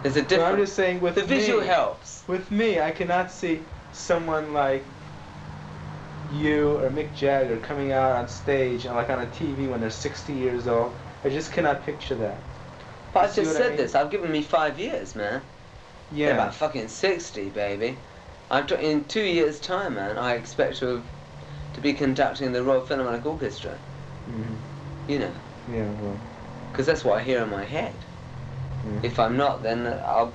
[SPEAKER 3] There's a
[SPEAKER 1] So
[SPEAKER 3] difference.
[SPEAKER 1] I'm just saying, with
[SPEAKER 3] the visual
[SPEAKER 1] me,
[SPEAKER 3] helps.
[SPEAKER 1] With me, I cannot see someone like you or Mick Jagger coming out on stage and like on a TV when they're 60 years old. I just cannot picture that.
[SPEAKER 3] But
[SPEAKER 1] You
[SPEAKER 3] I've
[SPEAKER 1] see
[SPEAKER 3] just
[SPEAKER 1] what I
[SPEAKER 3] said
[SPEAKER 1] mean?
[SPEAKER 3] this. I've given me 5 years, man.
[SPEAKER 1] Yeah.
[SPEAKER 3] About fucking 60, baby. In 2 years' time, man, I expect to be conducting the Royal Philharmonic Orchestra.
[SPEAKER 1] Mhm.
[SPEAKER 3] You know,
[SPEAKER 1] Yeah. Well.
[SPEAKER 3] because that's what I hear in my head.
[SPEAKER 1] Yeah.
[SPEAKER 3] If I'm not, then I'll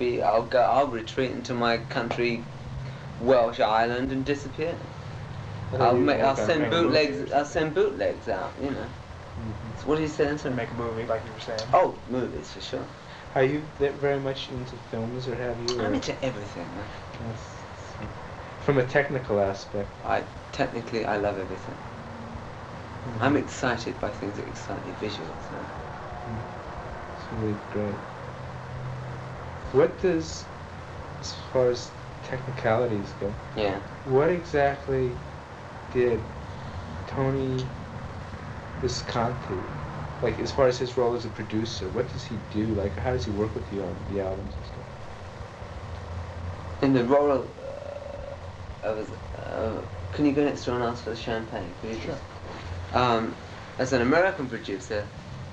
[SPEAKER 3] retreat into my country, Welsh island, and disappear. I'll send bootlegs out. You know.
[SPEAKER 1] Mhm.
[SPEAKER 3] So what are you saying?
[SPEAKER 5] To make a movie, like you were saying.
[SPEAKER 3] Oh, movies for sure.
[SPEAKER 1] Are you very much into films, or have you?
[SPEAKER 3] I'm
[SPEAKER 1] or-
[SPEAKER 3] into everything, man.
[SPEAKER 1] Yes. From a technical aspect.
[SPEAKER 3] I love everything.
[SPEAKER 1] Mhm.
[SPEAKER 3] I'm excited by things that excite me, visuals. Man.
[SPEAKER 1] It's really great. What does, as far as technicalities go,
[SPEAKER 3] Yeah.
[SPEAKER 1] what exactly did Tony Visconti, like as far as his role as a producer, what does he do? Like, how does he work with you on the albums and stuff?
[SPEAKER 3] In the role of can you go next door and ask for the champagne? Can you
[SPEAKER 1] Sure.
[SPEAKER 3] As an American producer,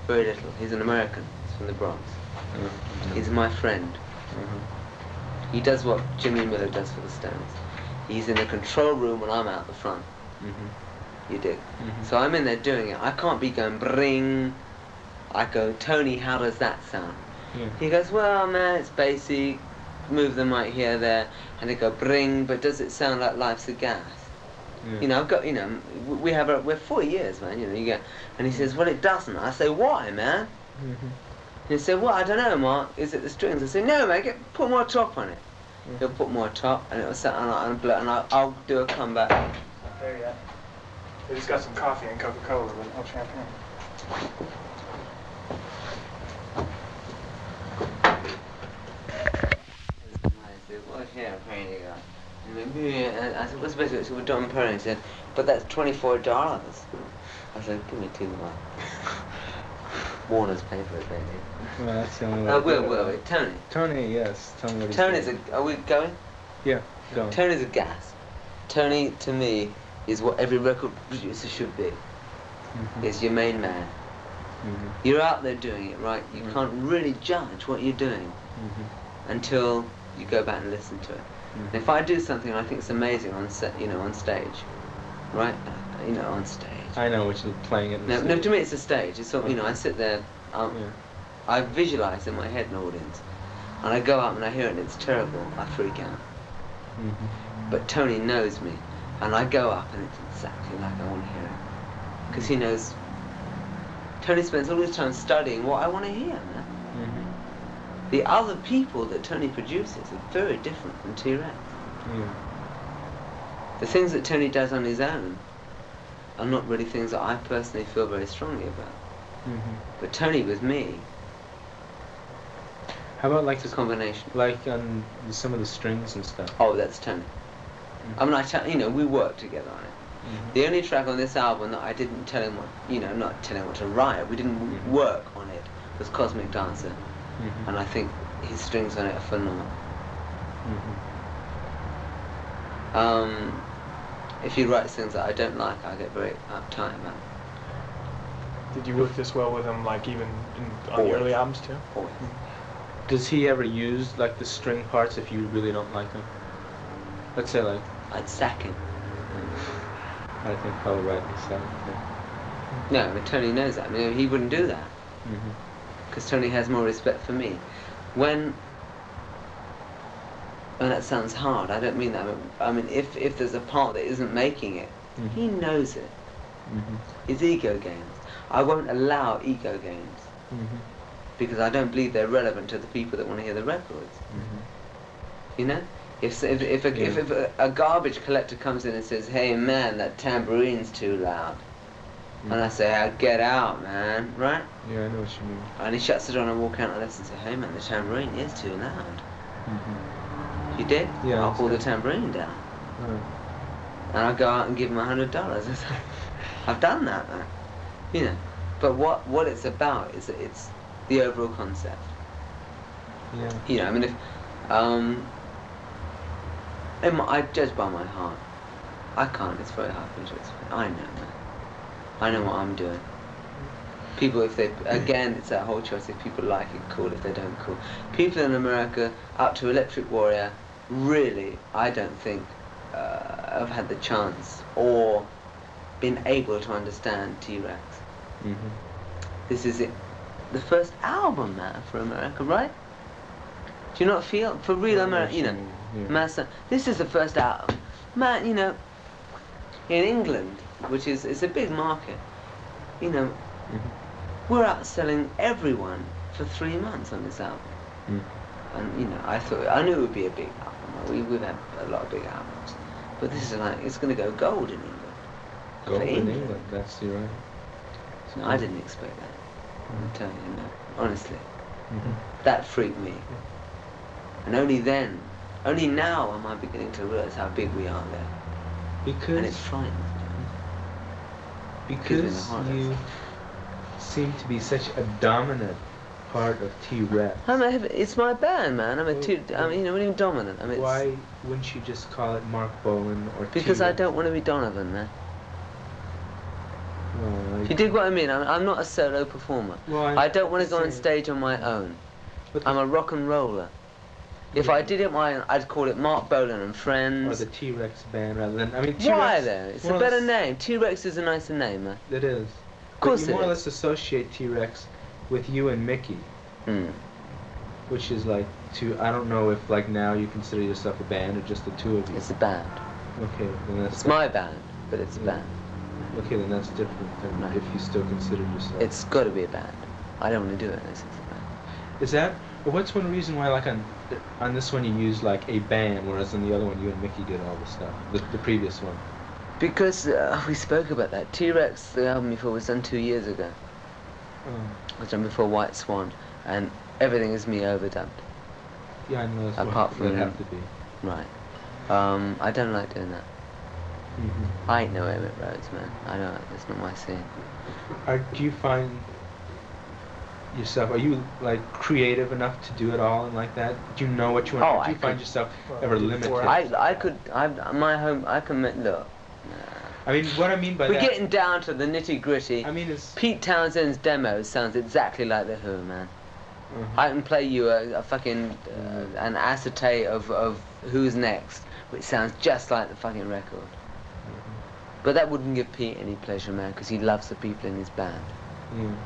[SPEAKER 3] very little. He's an American. He's from the Bronx. He's my friend. He does what Jimmy Miller does for the Stones. He's in the control room when I'm out the front. You dig? So I'm in there doing it. I can't be going bring. I go, Tony, how does that sound?
[SPEAKER 1] Yeah.
[SPEAKER 3] He goes, well, man, it's basic. Move the mic here, there, and they go bring. But does it sound like Life's a Gas?
[SPEAKER 1] Yeah.
[SPEAKER 3] You know, I've got, you know, we're 4 years, man. You know, you go, and he says, well, it doesn't. I say, why, man?
[SPEAKER 1] Mhm.
[SPEAKER 3] He said, well, I don't know, Mark. Is it the strings? I said, no, man, put more top on it. He'll put more top, and it'll sound, and I'll do a comeback.
[SPEAKER 5] Not there yet. They just got some coffee and Coca-Cola, but no champagne.
[SPEAKER 3] Well, champagne you got? And I said, what's the best? So we're Dom Perry. He said, but that's $24. I said, give me 2 more. Warner's paper, baby.
[SPEAKER 1] Well, that's the only way.
[SPEAKER 3] Wait, Tony.
[SPEAKER 1] Tony, yes. Tell me what he's
[SPEAKER 3] Tony's
[SPEAKER 1] doing.
[SPEAKER 3] are we going?
[SPEAKER 1] Yeah, go on.
[SPEAKER 3] Tony's a gas. Tony, to me, is what every record producer should be.
[SPEAKER 1] Mhm.
[SPEAKER 3] Is your main man.
[SPEAKER 1] Mhm.
[SPEAKER 3] You're out there doing it, right? You
[SPEAKER 1] Mhm.
[SPEAKER 3] can't really judge what you're doing
[SPEAKER 1] Mhm.
[SPEAKER 3] until you go back and listen to it.
[SPEAKER 1] Mhm.
[SPEAKER 3] And if I do something and I think it's amazing on set, you know, on stage, right? You know, on stage.
[SPEAKER 1] I know what you're playing it.
[SPEAKER 3] No, to me it's a stage. It's all, you know, I sit there,
[SPEAKER 1] Yeah.
[SPEAKER 3] I visualize in my head an audience, and I go up and I hear it and it's terrible. I freak out.
[SPEAKER 1] Mhm.
[SPEAKER 3] But Tony knows me, and I go up and it's exactly like I want to hear it, because he knows. Tony spends all his time studying what I want to hear, man.
[SPEAKER 1] Mhm.
[SPEAKER 3] The other people that Tony produces are very different from T-Rex.
[SPEAKER 1] Yeah.
[SPEAKER 3] The things that Tony does on his own are not really things that I personally feel very strongly about.
[SPEAKER 1] Mhm.
[SPEAKER 3] But Tony with me,
[SPEAKER 1] How about like
[SPEAKER 3] it's a combination.
[SPEAKER 1] like on some of the strings and stuff?
[SPEAKER 3] Oh, that's Tony. I mean, you know, we work together on it.
[SPEAKER 1] Mhm.
[SPEAKER 3] The only track on this album that I didn't tell him what, you know, not tell him what to write, we didn't work on it, was Cosmic Dancer.
[SPEAKER 1] Mhm.
[SPEAKER 3] And I think his strings on it are phenomenal.
[SPEAKER 1] Mhm.
[SPEAKER 3] If he writes things that I don't like, I get very uptight about it.
[SPEAKER 5] Did you work this well with him, like even on
[SPEAKER 3] Always.
[SPEAKER 5] the early albums too?
[SPEAKER 3] Always.
[SPEAKER 1] Does he ever use like the string parts if you really don't like them? Let's say like,
[SPEAKER 3] I'd sack him.
[SPEAKER 1] I think probably rightly so. Yeah.
[SPEAKER 3] No, but Tony knows that. I mean, he wouldn't do that.
[SPEAKER 1] Mhm.
[SPEAKER 3] because Tony has more respect for me. When, and that sounds hard, I don't mean that. I mean, if there's a part that isn't making it, he knows it. It's ego games. I won't allow ego games because I don't believe they're relevant to the people that want to hear the records. You know? If a garbage collector comes in and says, "Hey man, that tambourine's too loud," and I say, "Get out, man," right?
[SPEAKER 1] Yeah, I know what you mean.
[SPEAKER 3] And he shuts the door and I walk out and I listen and say, "Hey man, the tambourine is too loud." You did?
[SPEAKER 1] Yeah.
[SPEAKER 3] I'll pull the tambourine down. And I'll go out and give him $100. I've done that, man. You know. But what it's about is that it's the overall concept.
[SPEAKER 1] Yeah.
[SPEAKER 3] You know, I mean, if I judge by my heart. I can't. It's very hard for me to explain. I know, man. I know what I'm doing. People, if they, again, it's that whole choice. If people like it, cool. If they don't, cool. People in America, up to Electric Warrior, really, I don't think have had the chance or been able to understand T-Rex. This is it. The first album, man, for America, right? Do you not feel, for real America, you know, Massa, this is the first album. Man, you know, in England, which is, it's a big market, you know, we're outselling everyone for 3 months on this album. And, you know, I knew it would be a big album. We've had a lot of big albums. But this is like, it's going to go gold in England.
[SPEAKER 1] Gold in England, that's you're right.
[SPEAKER 3] No, I didn't expect that. I'm telling you, no. Honestly. That freaked me. And only then, only now am I beginning to realize how big we are there. And it frightens me.
[SPEAKER 1] Because you seem to be such a dominant part of T-Rex.
[SPEAKER 3] It's my band, man. I mean, you know, what do you mean dominant? I mean,
[SPEAKER 1] why wouldn't you just call it Marc Bolan or
[SPEAKER 3] because
[SPEAKER 1] T-Rex?
[SPEAKER 3] I don't want to be Donovan, man.
[SPEAKER 1] Well,
[SPEAKER 3] If you dig what I mean, I'm not a solo performer.
[SPEAKER 1] Well,
[SPEAKER 3] I don't want to go on stage on my own. I'm a rock and roller. If I did it my own, I'd call it Marc Bolan and Friends.
[SPEAKER 1] Or the T-Rex band rather than, I mean, T-Rex...
[SPEAKER 3] Why though? It's a better name. T-Rex is a nicer name, man.
[SPEAKER 1] It is.
[SPEAKER 3] Of course
[SPEAKER 1] but you more or less associate T-Rex with you and Mickey. Which is like I don't know if like now you consider yourself a band or just the two of you.
[SPEAKER 3] It's a band.
[SPEAKER 1] Okay, then that's...
[SPEAKER 3] It's my band, but it's a band.
[SPEAKER 1] Okay, then that's different than if you still consider yourself.
[SPEAKER 3] It's got to be a band. I don't want to do it unless it's a band.
[SPEAKER 1] Is that... Well, what's one reason why, like, on this one you use, like, a band, whereas on the other one you and Mickey did all the stuff, the previous one?
[SPEAKER 3] Because we spoke about that. T-Rex, the album before, was done 2 years ago. It was done before White Swan, and everything is me overdubbed.
[SPEAKER 1] Yeah, I know that's
[SPEAKER 3] apart
[SPEAKER 1] what
[SPEAKER 3] from
[SPEAKER 1] it have to be.
[SPEAKER 3] Right. I don't like doing that. I ain't no Emmett Rhodes, man. I don't. It's not my scene.
[SPEAKER 1] Do you find yourself? Are you like creative enough to do it all and like that? Do you know what you want?
[SPEAKER 3] Oh,
[SPEAKER 1] do you find yourself ever limited?
[SPEAKER 3] I could. I can look.
[SPEAKER 1] I mean, what I mean by
[SPEAKER 3] We're
[SPEAKER 1] that...
[SPEAKER 3] getting down to the nitty-gritty.
[SPEAKER 1] I mean, it's...
[SPEAKER 3] Pete Townshend's demo sounds exactly like The Who, man. I can play you a fucking an acetate of Who's Next, which sounds just like the fucking record. But that wouldn't give Pete any pleasure, man, because he loves the people in his band.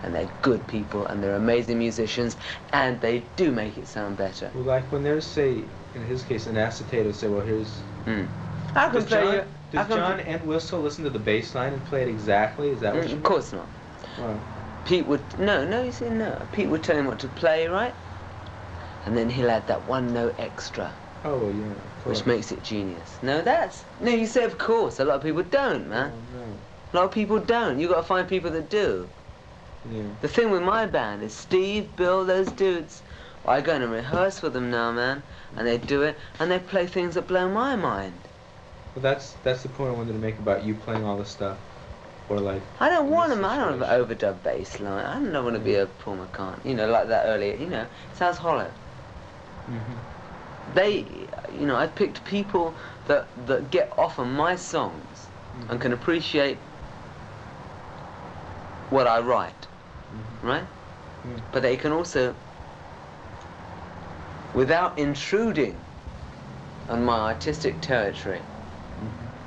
[SPEAKER 3] And they're good people, and they're amazing musicians, and they do make it sound better.
[SPEAKER 1] Well, like when there's, say, in his case, an acetate, will say, well, here's...
[SPEAKER 3] I can play you...
[SPEAKER 1] Does John Entwistle listen to the bass line and play it exactly? Is that what you mean?
[SPEAKER 3] Of course not.
[SPEAKER 1] Oh.
[SPEAKER 3] Pete would... No, you see, no. Pete would tell him what to play, right? And then he'll add that one note extra.
[SPEAKER 1] Oh, well, yeah, of course.
[SPEAKER 3] Which makes it genius. No, you say of course. A lot of people don't, man.
[SPEAKER 1] Oh, no.
[SPEAKER 3] A lot of people don't. You've got to find people that do.
[SPEAKER 1] Yeah.
[SPEAKER 3] The thing with my band is Steve, Bill, those dudes, I go and rehearse with them now, man, and they do it, and they play things that blow my mind.
[SPEAKER 1] Well, that's the point I wanted to make about you playing all this stuff, or like...
[SPEAKER 3] I don't want to overdub bass line. I don't want to be a Paul McCartney, you know, like that earlier, you know, it sounds hollow. I picked people that get off on my songs and can appreciate what I write, right? But they can also, without intruding on my artistic territory,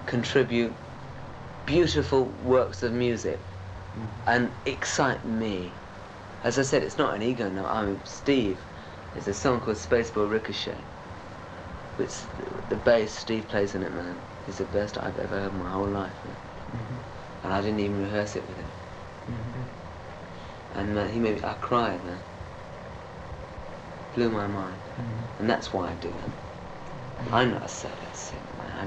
[SPEAKER 3] contribute beautiful works of music and excite me. As I said, it's not an ego. No, I'm Steve. There's a song called Spaceball Ricochet, which the bass Steve plays in it, man. He's the best I've ever heard in my whole life, man. And I didn't even rehearse it with him. And man, he made me, I cried, man. Blew my mind. And that's why I do it. I'm not a solo singer, man. I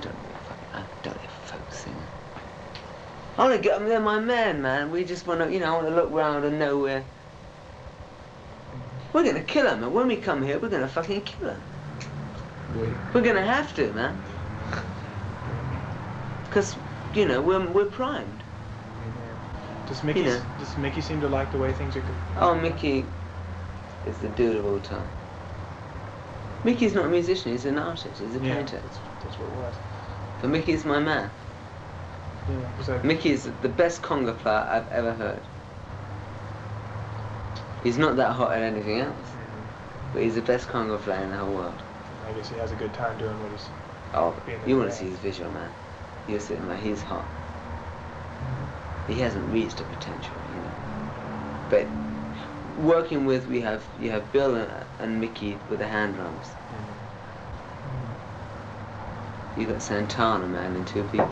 [SPEAKER 3] don't be a folk singer. I want to get them, they're my man. We just want to, you know, I want to look round and know where. We're going to kill them, and when we come here, we're going to fucking kill them. We're going to have to, man. Because, you know, we're primed.
[SPEAKER 5] Does Mickey seem to like the way things are going?
[SPEAKER 3] Oh, Mickey is the dude of all time. Mickey's not a musician, he's an artist, he's a painter.
[SPEAKER 5] That's what it was.
[SPEAKER 3] But Mickey's my man.
[SPEAKER 5] Yeah,
[SPEAKER 3] Mickey's the best conga player I've ever heard. He's not that hot at anything else, but he's the best conga player in the whole world.
[SPEAKER 5] I guess he has a good time doing what he's.
[SPEAKER 3] Oh, you want to see his visual, man. You're sitting there, he's hot. He hasn't reached a potential, you know. But working with, you have Bill and Mickey with the hand drums. You got Santana, man, and 2 people.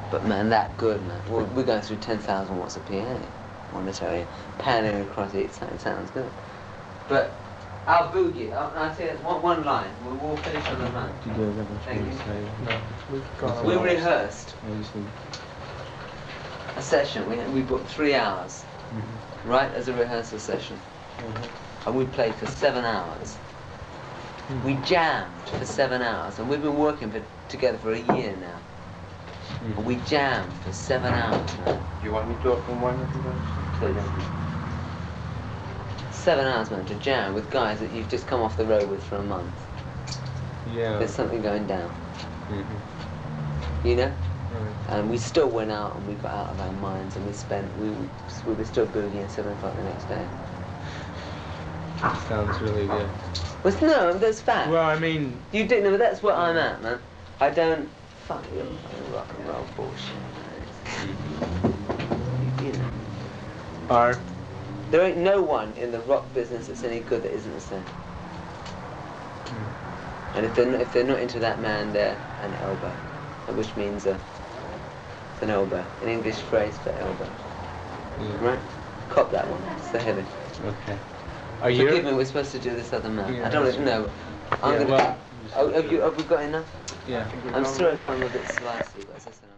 [SPEAKER 3] But man, that good, man. We're going through 10,000 watts of PA. I want to tell you, panning across it sounds good. But our boogie, I'll tell you one line. We'll finish on the line. Thank you. We rehearsed a session. We booked 3 hours, right, as a rehearsal session. And we played for 7 hours. We jammed for 7 hours, and we've been working together for a year now. And we jammed for 7 hours, man.
[SPEAKER 2] Do you want me to open one of them?
[SPEAKER 3] 7 hours, man, to jam with guys that you've just come off the road with for a month.
[SPEAKER 1] Yeah.
[SPEAKER 3] There's something going down. You know? And we still went out and we got out of our minds and we were still boogieing at 7 o'clock the next day.
[SPEAKER 1] Sounds really good.
[SPEAKER 3] Well, no, that's fact.
[SPEAKER 1] Well, I mean,
[SPEAKER 3] You didn't know, but that's what I'm at, man. I don't fuck your rock and roll bullshit, man. You know. There ain't no one in the rock business that's any good that isn't the same. And if they're not into that man, they're an elbow, which means it's an elbow, an English phrase for elbow. Right? Cop that one. It's the heavy.
[SPEAKER 1] okay.
[SPEAKER 3] Forgive me, we're supposed to do this other man.
[SPEAKER 1] Yeah,
[SPEAKER 3] I don't really know. I'm gonna.
[SPEAKER 1] well,
[SPEAKER 3] have we got enough?
[SPEAKER 1] yeah.
[SPEAKER 3] I'm sorry if I'm a bit spicy, but as I said,